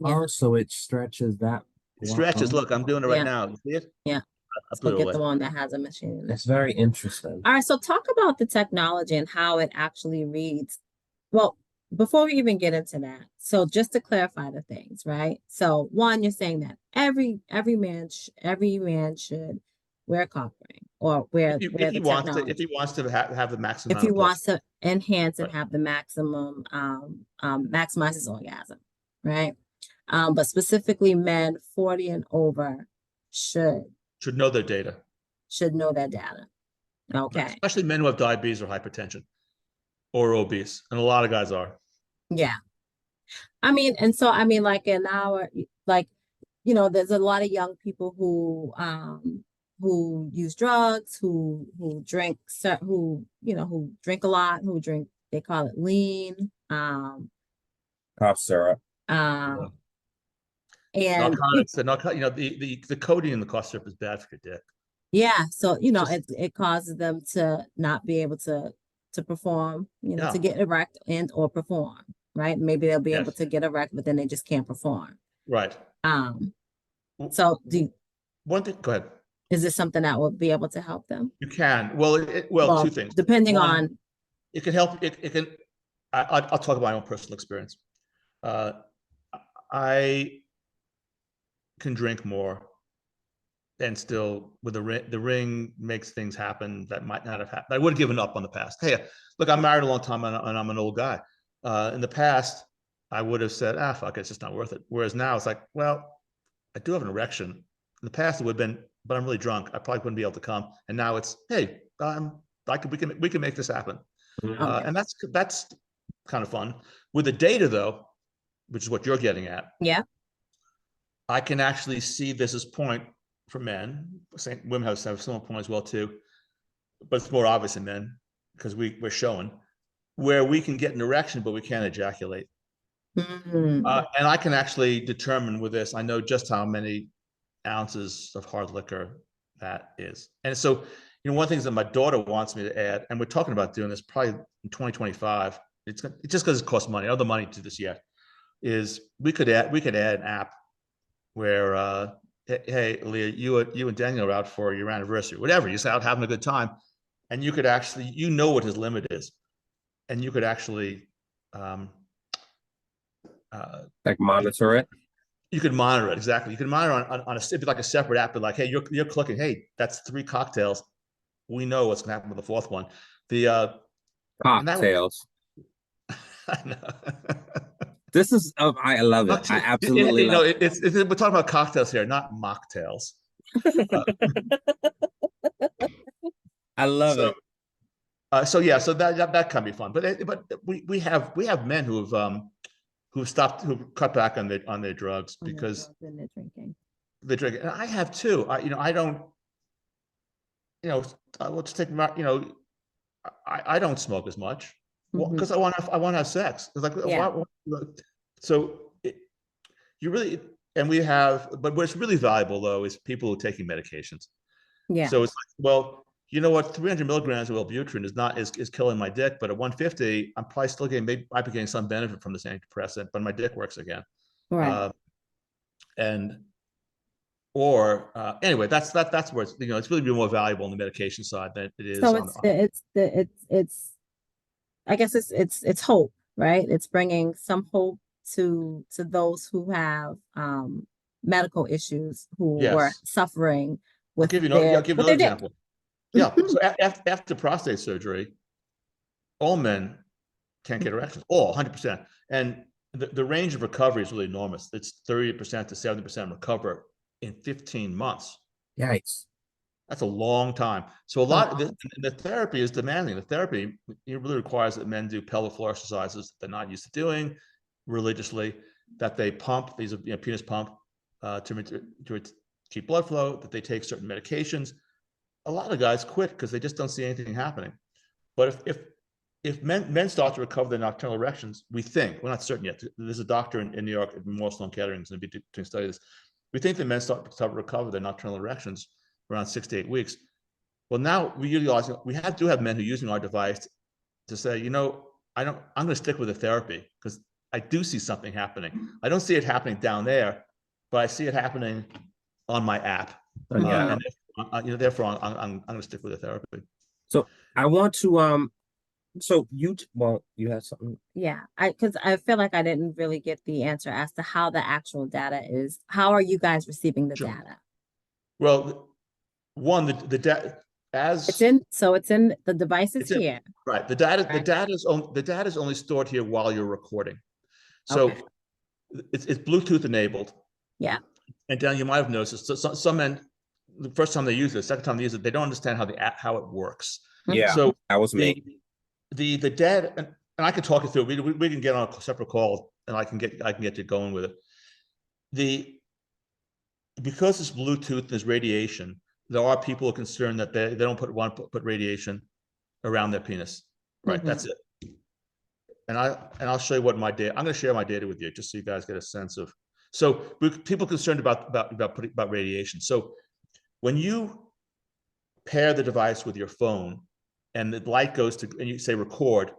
Oh, so it stretches that. It stretches. Look, I'm doing it right now. You see it? Yeah. So get the one that has a machine. It's very interesting. All right, so talk about the technology and how it actually reads. Well, before we even get into that, so just to clarify the things, right? So one, you're saying that every man should wear a cock ring or wear if he wants to have the maximum. If he wants to enhance and have the maximum maximize his orgasm, right? But specifically, men 40 and over should know their data. Should know their data. Okay. Especially men who have diabetes or hypertension or obese. And a lot of guys are. Yeah. I mean, like in our, like, there's a lot of young people who use drugs, who drink, who drink a lot, they call it lean. Cough syrup. And the codeine in the cough syrup is bad for your dick. Yeah, so it causes them to not be able to perform, to get erect and or perform, right? Maybe they'll be able to get erect, but then they just can't perform. Right. So one thing, go ahead. Is this something that would be able to help them? You can. Well, two things. Depending on. It can help. It can. I'll talk about my own personal experience. I can drink more and still with the ring makes things happen that might not have happened. I would have given up on the past. Hey, look, I'm married a long time and I'm an old guy. In the past, I would have said, fuck it, it's just not worth it. Whereas now it's like, well, I do have an erection. In the past it would have been, but I'm really drunk. I probably wouldn't be able to come. And now it's, hey, we can make this happen. Mhm. And that's kind of fun. With the data though, which is what you're getting at, Yeah. I can actually see this as point for men. Women have similar point as well too, but it's more obvious in men because we're showing where we can get an erection, but we can't ejaculate. Mm. And I can actually determine with this, I know just how many ounces of hard liquor that is. And so, one of the things that my daughter wants me to add, and we're talking about doing this probably in 2025, it's just because it costs money. I don't have the money to do this yet, is we could add an app where, hey, Leah, you and Daniel are out for your anniversary, whatever, you're out having a good time. And you could actually, what his limit is. And you could actually, Like monitor it. you could monitor it. Exactly. You can monitor on it'd be like a separate app, but like, hey, you're clicking, hey, that's 3 cocktails. We know what's gonna happen with the 4th one. The and that Cocktails. I know. This is, I love it. I absolutely love it. We're talking about cocktails here, not mocktails. I love it. So yeah, so that can be fun. But we have men who've cut back on their drugs because they're drinking. they drink. And I have too. I don't. Let's take I don't smoke as much because I want to have sex. It's like, so you really, and we have, but what's really valuable though is people who are taking medications. Yeah. So it's like, well, you know what, 300 milligrams of Wellbutrin is killing my dick, but at 150, I'm probably still might be getting some benefit from this antidepressant, but my dick works again. Right. Anyway, that's where it's really more valuable on the medication side than it is. So it's I guess it's hope, right? It's bringing some hope to those who have medical issues, who are Yes. suffering I'll with give you another example. Yeah. Mhm. So after prostate surgery, all men can't get erections, all 100%. And the range of recovery is really enormous. It's 30% to 70% recover in 15 months. Yikes. That's a long time. So the therapy is demanding. The therapy really requires that men do pelvic floor exercises that they're not used to doing religiously, that they pump, these are penis pump to keep blood flow, that they take certain medications. A lot of guys quit because they just don't see anything happening. But if men start to recover their nocturnal erections, we think, we're not certain yet. There's a doctor in New York at Memorial Sloan Kettering who's going to be doing studies. We think that men start to recover their nocturnal erections around 6 to 8 weeks. Well, now we realize we do have men who are using our device to say, I'm going to stick with the therapy because I do see something happening. I don't see it happening down there, but I see it happening on my app. Yeah. And therefore, I'm going to stick with the therapy. So I want to so you had something. Yeah, because I feel like I didn't really get the answer as to how the actual data is. How are you guys receiving the data? Well, one, the data it's in the device is here. Right. The data is only stored here while you're recording. So it's Bluetooth enabled. Yeah. And Dan, you might have noticed, so some men, the first time they use it, the second time they use it, they don't understand how it works. Yeah. So that was me. The data, and I can talk you through it. We can get on a separate call and I can get you going with it. Because it's Bluetooth and there's radiation, there are people who are concerned that they don't put radiation around their penis. Right. That's it. And I'll show you what my data. I'm going to share my data with you just so you guys get a sense of. So people concerned about radiation. So when you pair the device with your phone and the light goes to, and you say record,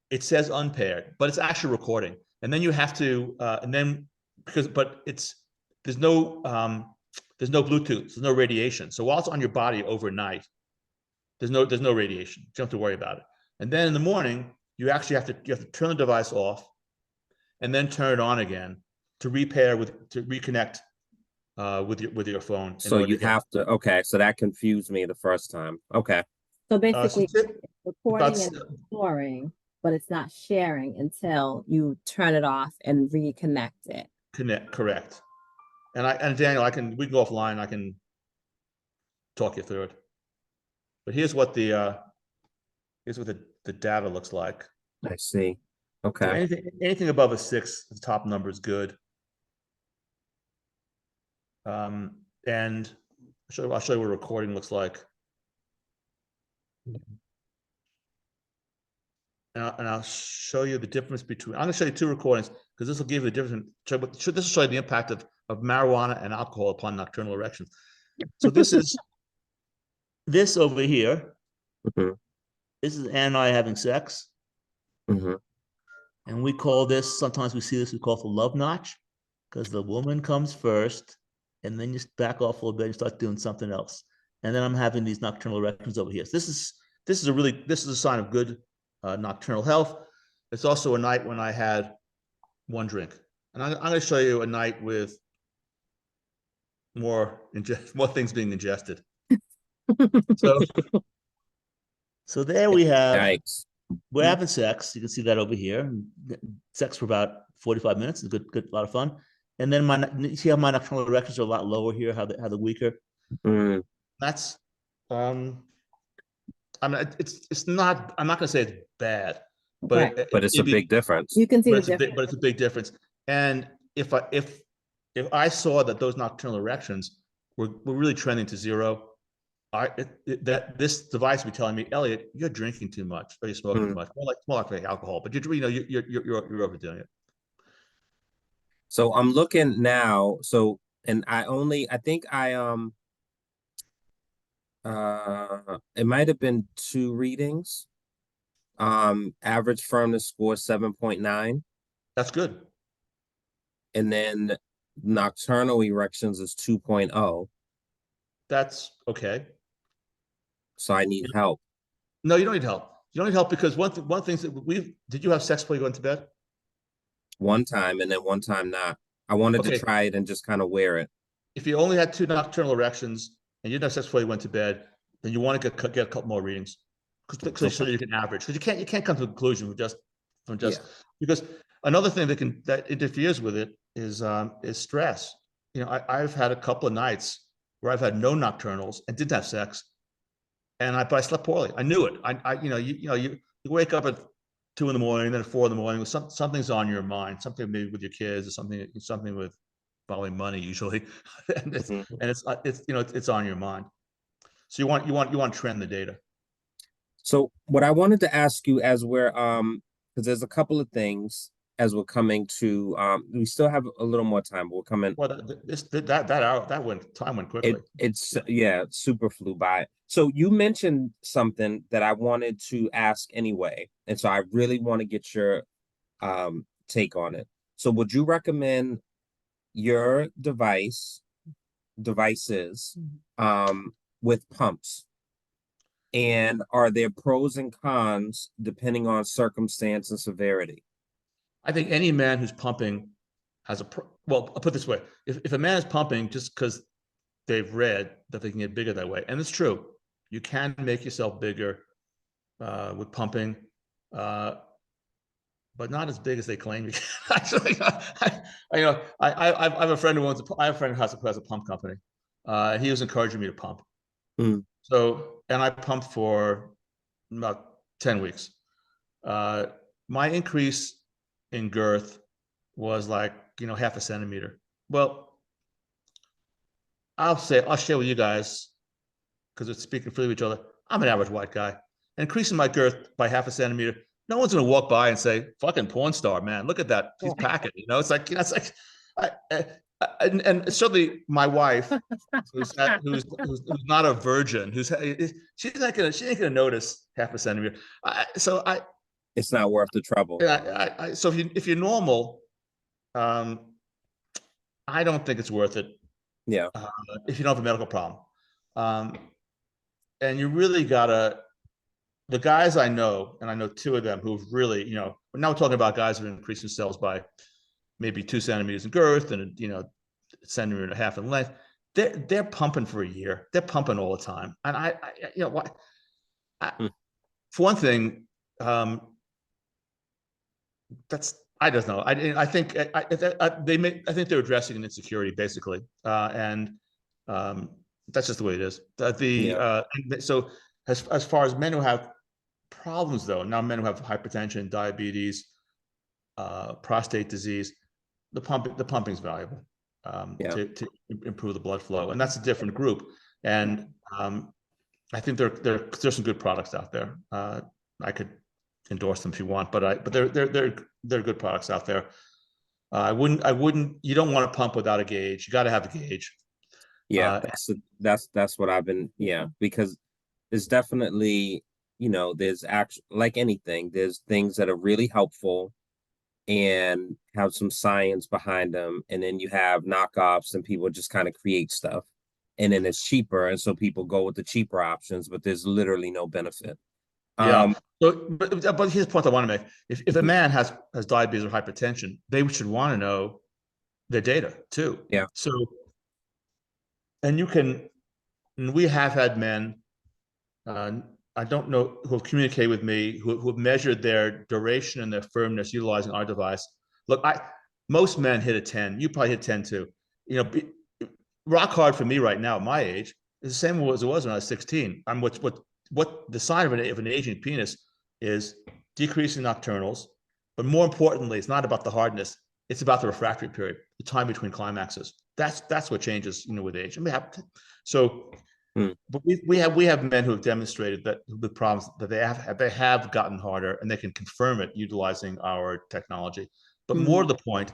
it says unpaired, but it's actually recording. And then you have to, there's no Bluetooth, there's no radiation. So while it's on your body overnight, there's no radiation. You don't have to worry about it. And then in the morning, you actually have to turn the device off and then turn it on again to reconnect with your phone. So you have to, so that confused me the first time. Okay. So basically recording and storing but it's not sharing until you turn it off and reconnect it. Correct. And Daniel, we can go offline. I can talk you through it. But here's what the data looks like. I see. So Okay. anything above a 6, the top number is good. And I'll show you what a recording looks like. And I'll show you the difference between. I'm going to show you 2 recordings because this will give you the difference. This will show you the impact of marijuana and alcohol upon nocturnal erections. So this is this over here. Mm-hmm. This is Ann and I having sex. Mm-hmm. And we call this, sometimes we see this, we call it the love notch, because the woman comes first, and then you back off a little bit and start doing something else. And then I'm having these nocturnal erections over here. So this is a sign of good nocturnal health. It's also a night when I had 1 drink. And I'm going to show you a night with more things being ingested. So there we have, Yikes. we're having sex. You can see that over here. Sex for about 45 minutes. It's a lot of fun. And then you see how my nocturnal erections are a lot lower here, how they're weaker. Mm. That's, I mean, it's not, I'm not going to say it's bad, but Right. But it's a big difference. You can see the but difference. it's a big difference. And if I saw that those nocturnal erections were really trending to 0, this device would be telling me, Elliot, you're drinking too much, or you're smoking too much. More like alcohol, but you're overdoing it. So I'm looking now. So, and I think it might have been 2 readings. Average firmness score 7.9. That's good. And then nocturnal erections is 2.0. That's okay. So I need help. No, you don't need help. You don't need help because one thing that did you have sex before you went to bed? 1 time and then 1 time not. I wanted to try it and just kind of wear it. If you only had 2 nocturnal erections and you didn't have sex before you went to bed, then you want to get a couple more readings so you can average. Because you can't come to a conclusion because another thing that interferes with it is stress. You know, I've had a couple of nights where I've had no nocturnals and didn't have sex, but I slept poorly. I knew it. You wake up at 2 in the morning, then at 4 in the morning, something's on your mind, something maybe with your kids or something with probably money usually, and it's on your mind. So you want to trend the data. So what I wanted to ask you as we're because there's a couple of things as we're coming to we still have a little more time, but we're coming. Well, time went quickly. It's super flew by. So you mentioned something that I wanted to ask anyway, and so I really want to get your take on it. So would you recommend your devices with pumps? And are there pros and cons depending on circumstance and severity? I think any man who's pumping has well, I'll put it this way. If a man is pumping just because they've read that they can get bigger that way, and it's true, you can make yourself bigger with pumping, but not as big as they claim you can. Actually, I have a friend who has a pump company. He was encouraging me to pump. And I pumped for about 10 weeks. My increase in girth was like, half a centimeter. Well, I'll share with you guys, because it's speaking freely with each other. I'm an average white guy. Increasing my girth by half a centimeter, no one's gonna walk by and say, "Fucking porn star, man! Look at that, he's packing." It's like, and certainly my wife, who's not a virgin, she ain't gonna notice half a centimeter. It's not worth the trouble. So if you're normal, I don't think it's worth it. Yeah. If you don't have a medical problem, and you really gotta. The guys I know, and I know 2 of them who've really, we're now talking about guys who are increasing cells by maybe 2 centimeters in girth and a centimeter and a half in length. They're pumping for a year. They're pumping all the time. And for one thing, I don't know. I think I think they're addressing an insecurity basically, and that's just the way it is. So as far as men who have problems, though, now men who have hypertension, diabetes, prostate disease, the pumping is valuable, to improve the blood flow, and that's a different group. And I think there's some good products out there. I could endorse them if you want, but they're good products out there. I wouldn't. You don't want to pump without a gauge. You got to have a gauge. Yeah, that's what I've been. Yeah, because there's definitely, there's actually, like anything, there's things that are really helpful and have some science behind them, and then you have knockoffs and people just kind of create stuff, and then it's cheaper, and so people go with the cheaper options, but there's literally no benefit. Yeah. So, but here's the point I want to make: if a man has diabetes or hypertension, they should want to know their data too. Yeah. So, and we have had men, I don't know, who have communicated with me, who have measured their duration and their firmness utilizing our device. Look, most men hit a 10. You probably hit 10 too. Rock hard for me right now, at my age, is the same as it was when I was 16. What the sign of an aging penis is decreasing nocturnals, but more importantly, it's not about the hardness. It's about the refractory period, the time between climaxes. That's what changes, with age. But we have men who have demonstrated that the problems that they have gotten harder, and they can confirm it utilizing our technology. But more to the point,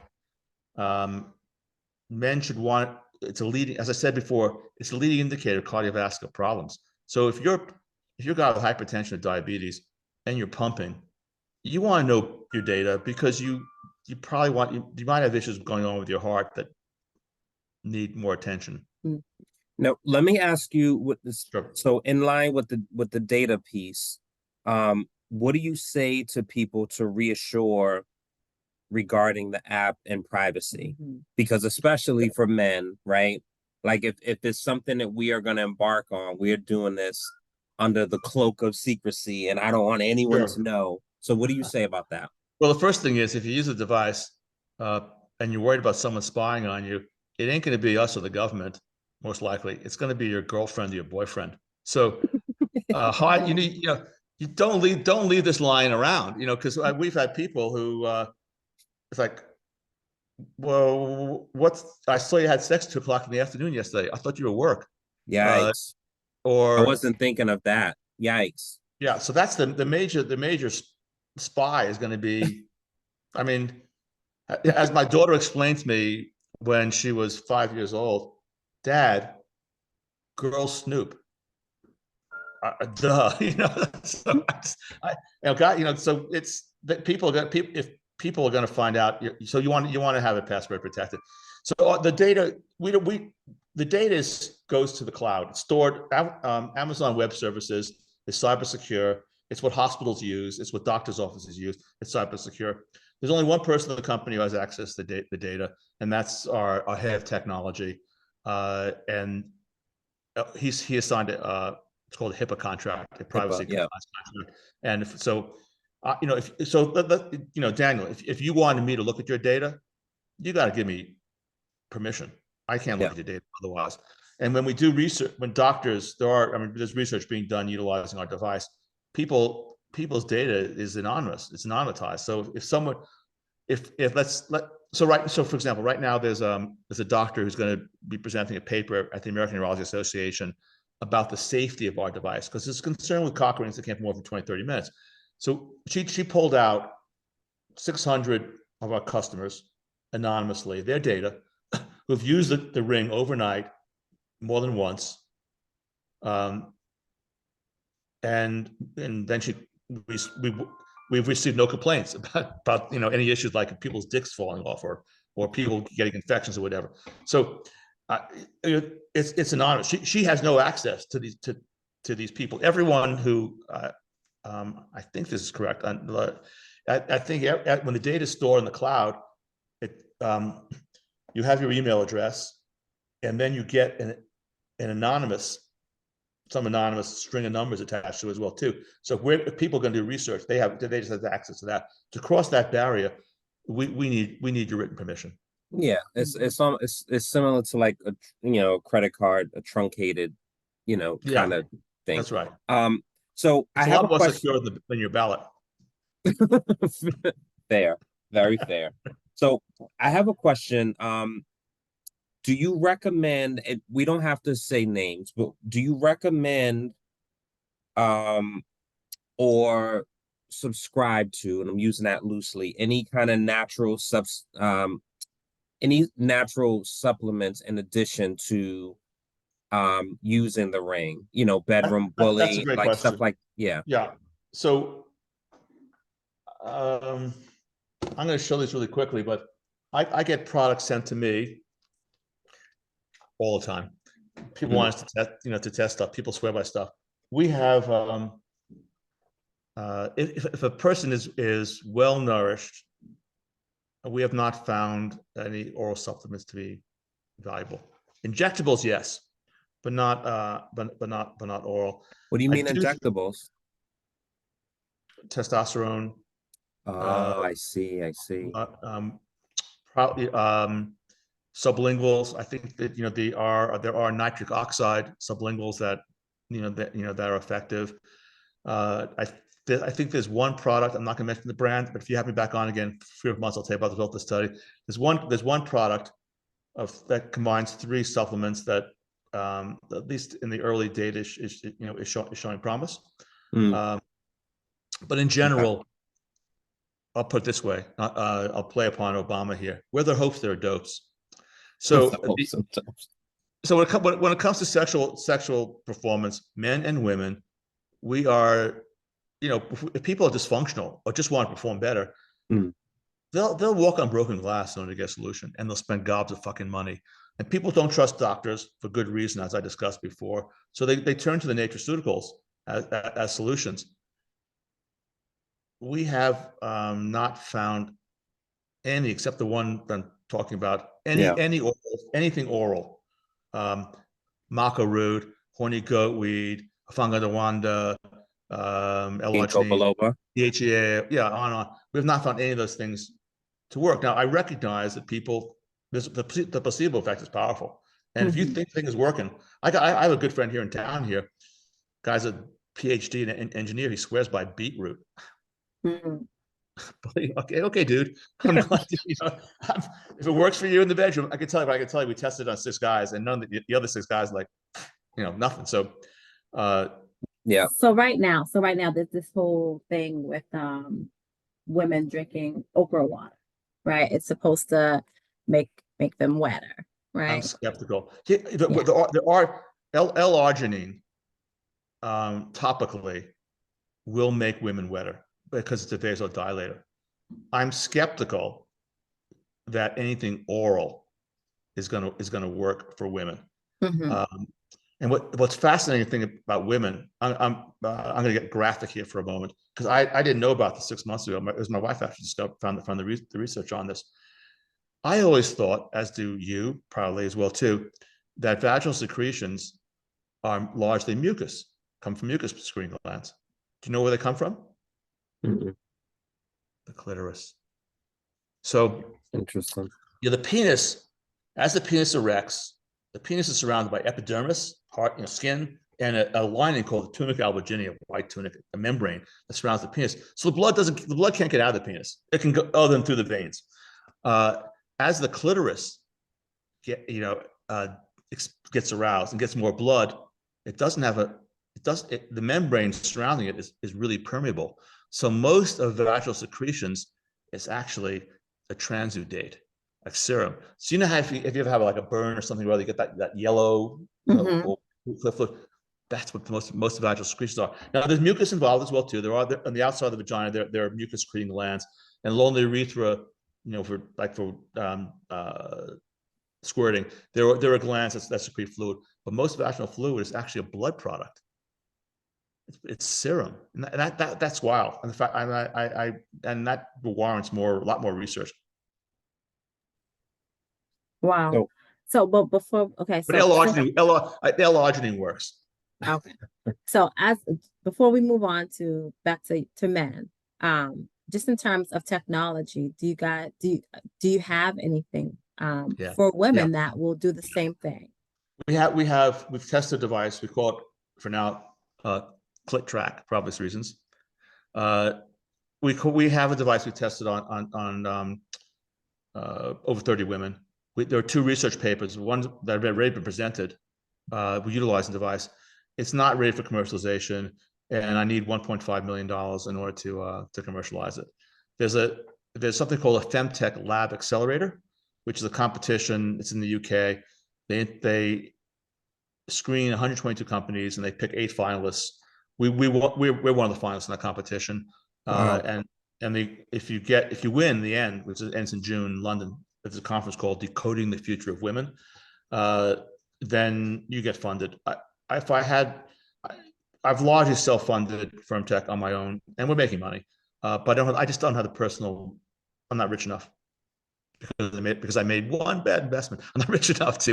men should want. It's a leading, as I said before, it's a leading indicator of cardiovascular problems. So if you're got hypertension or diabetes and you're pumping, you want to know your data, because you probably you might have issues going on with your heart that need more attention. Now, let me ask you what this. Sure. So, in line with the data piece, what do you say to people to reassure regarding the app and privacy? Because especially for men, right? Like if it's something that we are going to embark on, we're doing this under the cloak of secrecy, and I don't want anyone to know. So, what do you say about that? Well, the first thing is, if you use a device and you're worried about someone spying on you, it ain't going to be us or the government. Most likely, it's going to be your girlfriend or your boyfriend. So, you don't leave this lying around, because we've had people who it's like, well, I saw you had sex 2:00 in the afternoon yesterday. I thought you were at work. Yikes! Or I wasn't thinking of that. Yikes! Yeah, so that's the major spy is going to be. I mean, as my daughter explained to me when she was 5 years old, Dad, girl Snoop. Duh, So so it's that if people are going to find out. So you want to have it password protected. So the data goes to the cloud. It's stored. Amazon Web Services is cyber secure. It's what hospitals use. It's what doctors' offices use. It's cyber secure. There's only one person in the company who has access to the data, and that's our head of technology. And he signed it's called a HIPAA contract, a privacy compliance contract. And Daniel, if you wanted me to look at your data, you got to give me permission. I can't look at your data otherwise. And when we do research, when doctors, there's research being done utilizing our device. People's data is anonymous. It's anonymized. So if someone, so for example, right now there's a doctor who's going to be presenting a paper at the American Urology Association about the safety of our device, because it's concerned with cock rings that can't for more than 20, 30 minutes. So she pulled out 600 of our customers anonymously, their data, who've used the ring overnight more than once. And then we've received no complaints about any issues like people's dicks falling off or people getting infections or whatever. So it's anonymous. She has no access to these people. Everyone who I think this is correct. I think when the data is stored in the cloud, you have your email address, and then you get an anonymous some anonymous string of numbers attached to it as well too. So if people are going to do research, they just have access to that. To cross that barrier, we need your written permission. Yeah, it's similar to like a credit card, a truncated, kind of thing. That's right. So it's I a have lot a more question. secure than your ballot. Fair, very fair. So I have a question. Do you recommend it? We don't have to say names, but do you recommend or subscribe to, and I'm using that loosely, any kind of any natural supplements in addition to using the ring, bedroom That's a bully, great like stuff question. like, yeah. Yeah. So I'm going to show this really quickly, but I get products sent to me all the time. People want us to test, to test stuff. People swear by stuff. We have, if a person is well nourished, we have not found any oral supplements to be valuable. Injectables, yes, but not oral. What do you I mean do injectables? testosterone. Oh, I see. Probably sublinguals. I think that there are nitric oxide sublinguals that that are effective. I think there's one product. I'm not going to mention the brand, but if you have me back on again, 3 months, I'll tell you about the result of the study. There's one product that combines 3 supplements that at least in the early data is showing promise. But in general, I'll put it this way. I'll play upon Obama here. Where there are hopes, there are dopes. So, so when it comes to sexual performance, men and women, we are, if people are dysfunctional or just want to perform better, they'll walk on broken glass in order to get a solution, and they'll spend gobs of fucking money. And people don't trust doctors for good reason, as I discussed before. So they turn to the nutraceuticals as solutions. We have not found any, except the one that I'm talking about, anything oral. Maca root, horny goatweed, funga de wanda, L-arginine, DHEA, on and on. We have not found any of those things to work. Now, I recognize that the placebo effect is powerful. And if you think thing is working, I have a good friend here in town here, guy's a PhD and engineer. He swears by beetroot. Okay, dude. I'm glad if it works for you in the bedroom, I can tell you, we tested on 6 guys, and none of the other 6 guys nothing. So, So right now, there's this whole thing with women drinking okra water, right? It's supposed to make them wetter, right? I'm skeptical. There are L-arginine topically will make women wetter because it's a vasodilator. I'm skeptical that anything oral is gonna work for women. And what's fascinating thing about women, I'm gonna get graphic here for a moment, because I didn't know about this 6 months ago. It was my wife actually found the research on this. I always thought, as do you probably as well too, that vaginal secretions are largely mucus, come from mucus secreting glands. Do you know where they come from? The clitoris. So interesting. The penis, as the penis erects, the penis is surrounded by epidermis, heart, skin, and a lining called the tunica albuginea, white tunic, a membrane that surrounds the penis. So the blood can't get out of the penis. It can go other than through the veins. As the clitoris gets aroused and gets more blood, the membrane surrounding it is really permeable. So most of the vaginal secretions is actually a transudate, like serum. So you know how if you ever have like a burn or something, where you get that yellow fluid, that's what most vaginal secretions are. Now there's mucus involved as well too. There are on the outside of the vagina, there are mucus secreting glands, and along the urethra, for squirting, there are glands that secrete fluid. But most vaginal fluid is actually a blood product. It's serum, and that's wild. And in fact, and that warrants a lot more research. Wow. So, but before, okay. But L-arginine works. Okay. So as before we move on to back to men, just in terms of technology, do you have anything Yeah, for yeah. women that will do the same thing? We've tested a device. We call it for now Clit Track for obvious reasons. We have a device we tested on over 30 women. There are two research papers, one that have already been presented. We utilize the device. It's not ready for commercialization, and I need $1.5 million in order to commercialize it. There's something called a FirmTech Lab Accelerator, which is a competition. It's in the UK. They screen 122 companies and they pick 8 finalists. We're one of the finalists in that competition. Wow. If you win in the end, which ends in June in London, there's a conference called Decoding the Future of Women. Then you get funded. I've largely self-funded FirmTech on my own, and we're making money. But I just don't have the personal. I'm not rich enough because I made one bad investment. I'm not rich enough to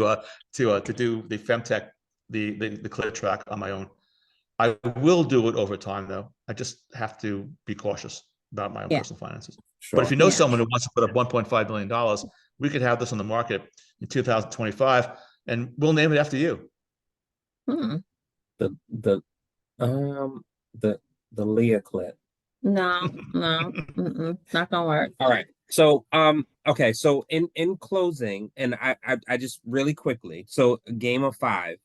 do the FirmTech, the Clit Track on my own. I will do it over time, though. I just have to be cautious about my own Yeah. personal finances. But if Sure. you know Yeah. someone who wants to put up $1.5 million, we could have this on the market in 2025, and we'll name it after you. Hmm. The um the Leah clip. No, no, not gonna work. All right. So okay, so in closing, and I just really quickly, so a game of 5.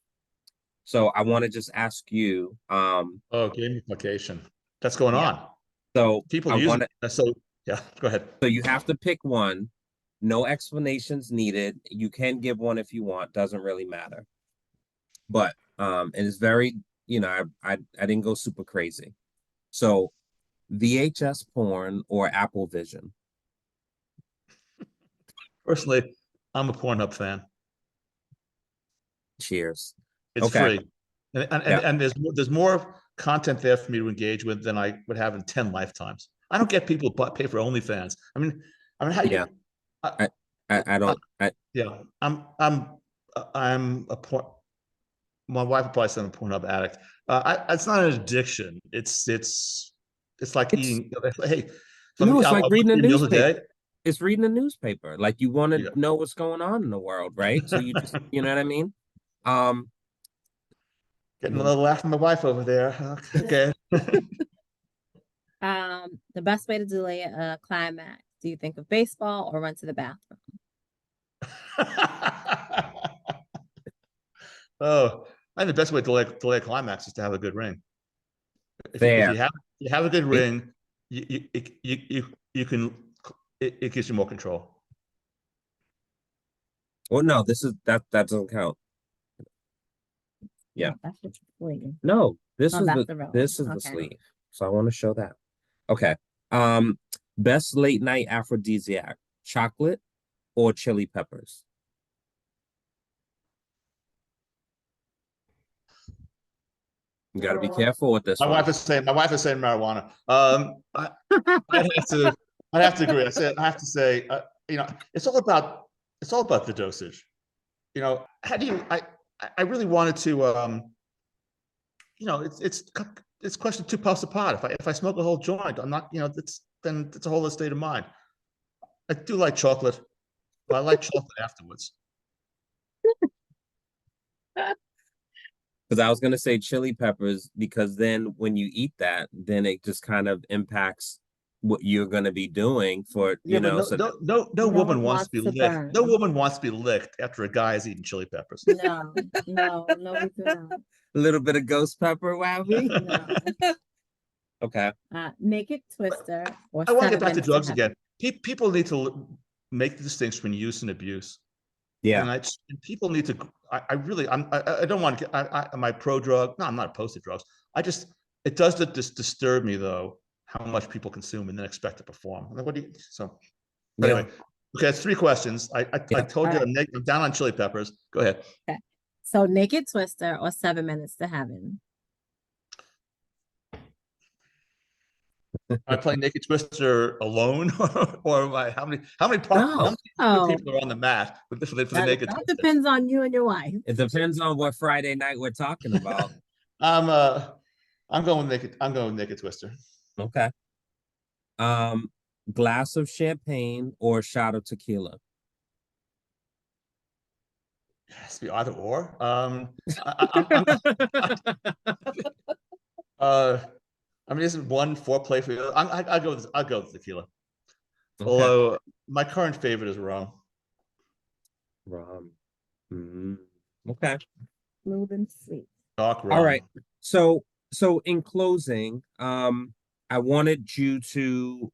So I want to just ask you, Oh, gamification. That's going yeah. on. So People I use want it. to, So yeah, go ahead. so you have to pick one. No explanations needed. You can give one if you want, doesn't really matter. But and it's very, I didn't go super crazy. So VHS porn or Apple Vision? Personally, I'm a Pornhub fan. Cheers. It's Okay. free, Yeah. and there's more content there for me to engage with than I would have in 10 lifetimes. I don't get people pay for OnlyFans. I mean, how Yeah. you? I, I don't. yeah, I'm a porn. My wife would probably say I'm a Pornhub addict. It's not an addiction. It's like It's eating. Hey, no. It's like I'm reading a 3 meals a newspaper. day. It's reading a newspaper. Like you want to Yeah. know what's going on in the world, right? So you just, you know what I mean? Um, Getting a little laugh from my wife over there. Okay. The best way to delay a climax. Do you think of baseball or run to the bathroom? Oh, I think the best way to delay a climax is to have a good ring. If there. you have a good It, ring, you can it gives you more control. well, no, this is that doesn't count. Yeah. Oh, that's the sleeve. No, this Oh, is that's the the real this one. is the Okay. sleeve. So I want to show that. Okay. Best late night aphrodisiac, chocolate or chili peppers? You got to be careful with this My one. wife is saying marijuana. I'd have to agree. I have to say, it's all about the dosage. How do you? I really wanted to. It's question 2 puffs apart. If I smoke a whole joint, I'm not. It's a whole other state of mind. I do like chocolate, but I like chocolate afterwards. Because I was gonna say chili peppers, because then when you eat that, then it just kind of impacts what you're gonna be doing for, Yeah, but so no No woman one wants to wants be to licked. No burn. woman wants to be licked after a guy is eating chili peppers. No, no, we do not. a little bit of ghost pepper, wowee. No. Okay. Naked twister or I want to get 7 back to minutes to drugs heaven. again. People need to make the distinction between use and abuse. Yeah. And people need to. I don't want to get. Am I pro drug? No, I'm not opposed to drugs. It does disturb me though how much people consume and then expect to perform. Like, what do you? So anyway, okay, it's 3 questions. I told you All I'm down on chili peppers. Go ahead. Okay. So naked twister or 7 minutes to heaven. I play Naked Twister alone, or how many No. people are on the mat for the Naked That Twister? depends on you and your wife. It depends on what Friday night we're talking about. I'm uh I'm going naked. I'm going naked twister. Okay. Glass of champagne or shot of tequila? It has to be either or. Uh, I mean, isn't one foreplay for you? I'll go with tequila. Okay. Although my current favorite is rum. Rum. Mm, okay. Smooth and sweet. Dark All right. rum. So in closing, I wanted you to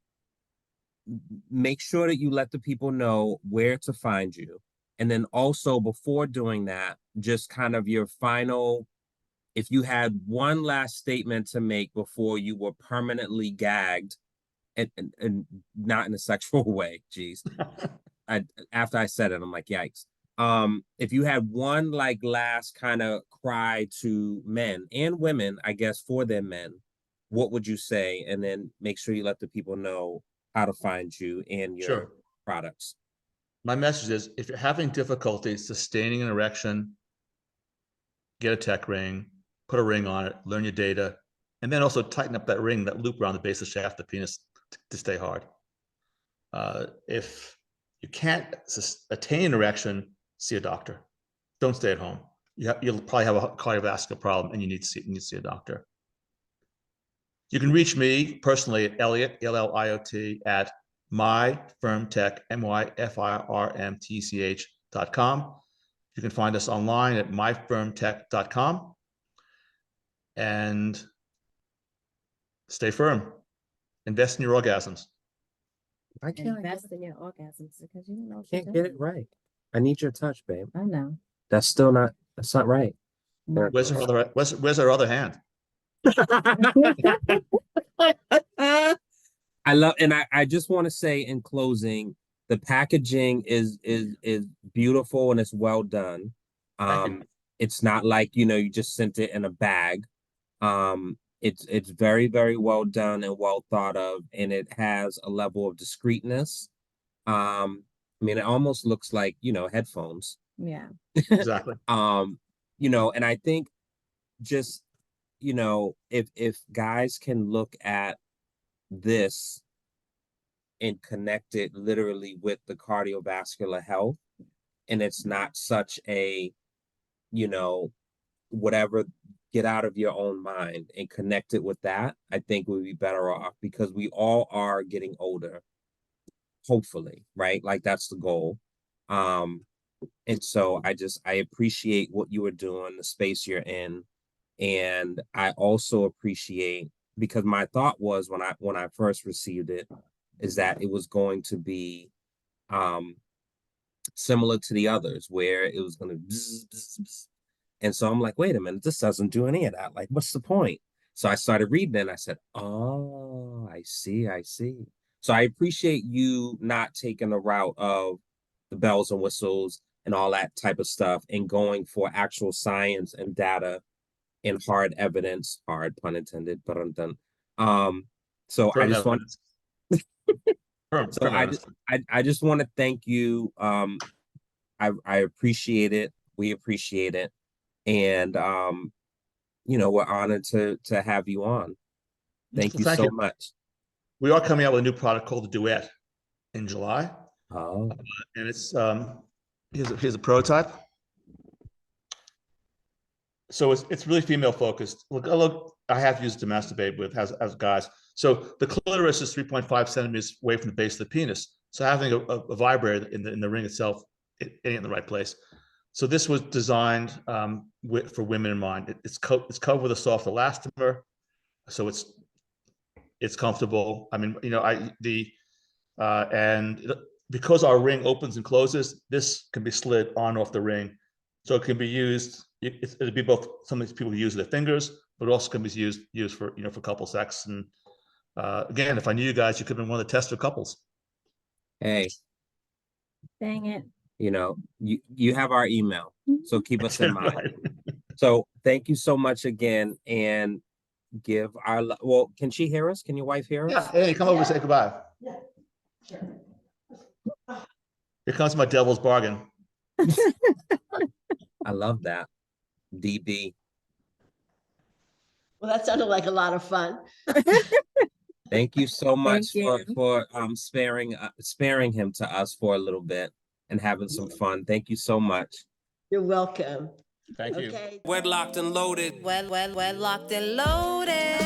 make sure that you let the people know where to find you. And then also before doing that, just kind of your final, if you had one last statement to make before you were permanently gagged and not in a sexual way, geez. After I said it, I'm like, yikes. If you had one like last kind of cry to men and women, I guess for their men, what would you say? And then make sure you let the people know how to find you and your Sure. products. My message is if you're having difficulty sustaining an erection, get a tech ring, put a ring on it, learn your data, and then also tighten up that ring, that loop around the base of the shaft of the penis to stay hard. If you can't attain an erection, see a doctor. Don't stay at home. You'll probably have a cardiovascular problem and you need to see a doctor. You can reach me personally at Elliot, Elliot, at myfirmtech, myfirmtch.com. You can find us online at myfirmtech.com and stay firm. Invest in your orgasms. I can't Invest in your orgasms because you don't know what can't you're get doing. it right. I need your touch, babe. I know. That's not right. There it Where's goes. where's our other hand? I love, and I just want to say in closing, the packaging is beautiful and it's well done. Thank you. It's not like, you just sent it in a bag. It's very, very well done and well thought of, and it has a level of discreetness. I mean, it almost looks like, headphones. Yeah. Exactly. And I think just, if guys can look at this and connect it literally with the cardiovascular health, and it's not such a, you know, whatever, get out of your own mind and connect it with that, I think we'd be better off because we all are getting older, hopefully, right? Like that's the goal. Um, and so I appreciate what you are doing, the space you're in. And I also appreciate, because my thought was when I first received it, is that it was going to be um similar to the others where it was going to bzz, bzz, bzz. And so I'm like, wait a minute, this doesn't do any of that. Like, what's the point? So I started reading it and I said, oh, I see, I see. So I appreciate you not taking the route of the bells and whistles and all that type of stuff and going for actual science and data and hard evidence, hard pun intended, but I'm done. Um, so I Firm just want evidence. Firm, so firm evidence. I just want to thank you. I appreciate it. We appreciate it. And we're honored to have you on. Thank Well, you thank so you. much. We are coming out with a new product called the Duet in July, Oh, and it's here's a prototype. So it's really female focused. Look, I have used to masturbate with as guys. So the clitoris is 3.5 centimeters away from the base of the penis. So having a vibrator in the ring itself, it ain't in the right place. So this was designed for women in mind. It's covered with a soft elastomer, so it's comfortable. I mean, because our ring opens and closes, this can be slid on off the ring, so it can be used. It'd be both. Some of these people use their fingers, but also can be used for for couple sex. And again, if I knew you guys, you could have been one of the tester couples. hey, Dang it. you have our email, so keep us in mind. Right. So thank you so much again, and give our well. Can she hear us? Can your wife hear Yeah. us? Hey, come over and say goodbye. Here comes my devil's bargain. I love that. DB. Well, that sounded like a lot of fun. Thank you so much Thank you. for sparing him to us for a little bit and having some fun. Thank you so much. You're welcome. Thank you. Okay. Wedlocked and loaded. Well, locked and loaded.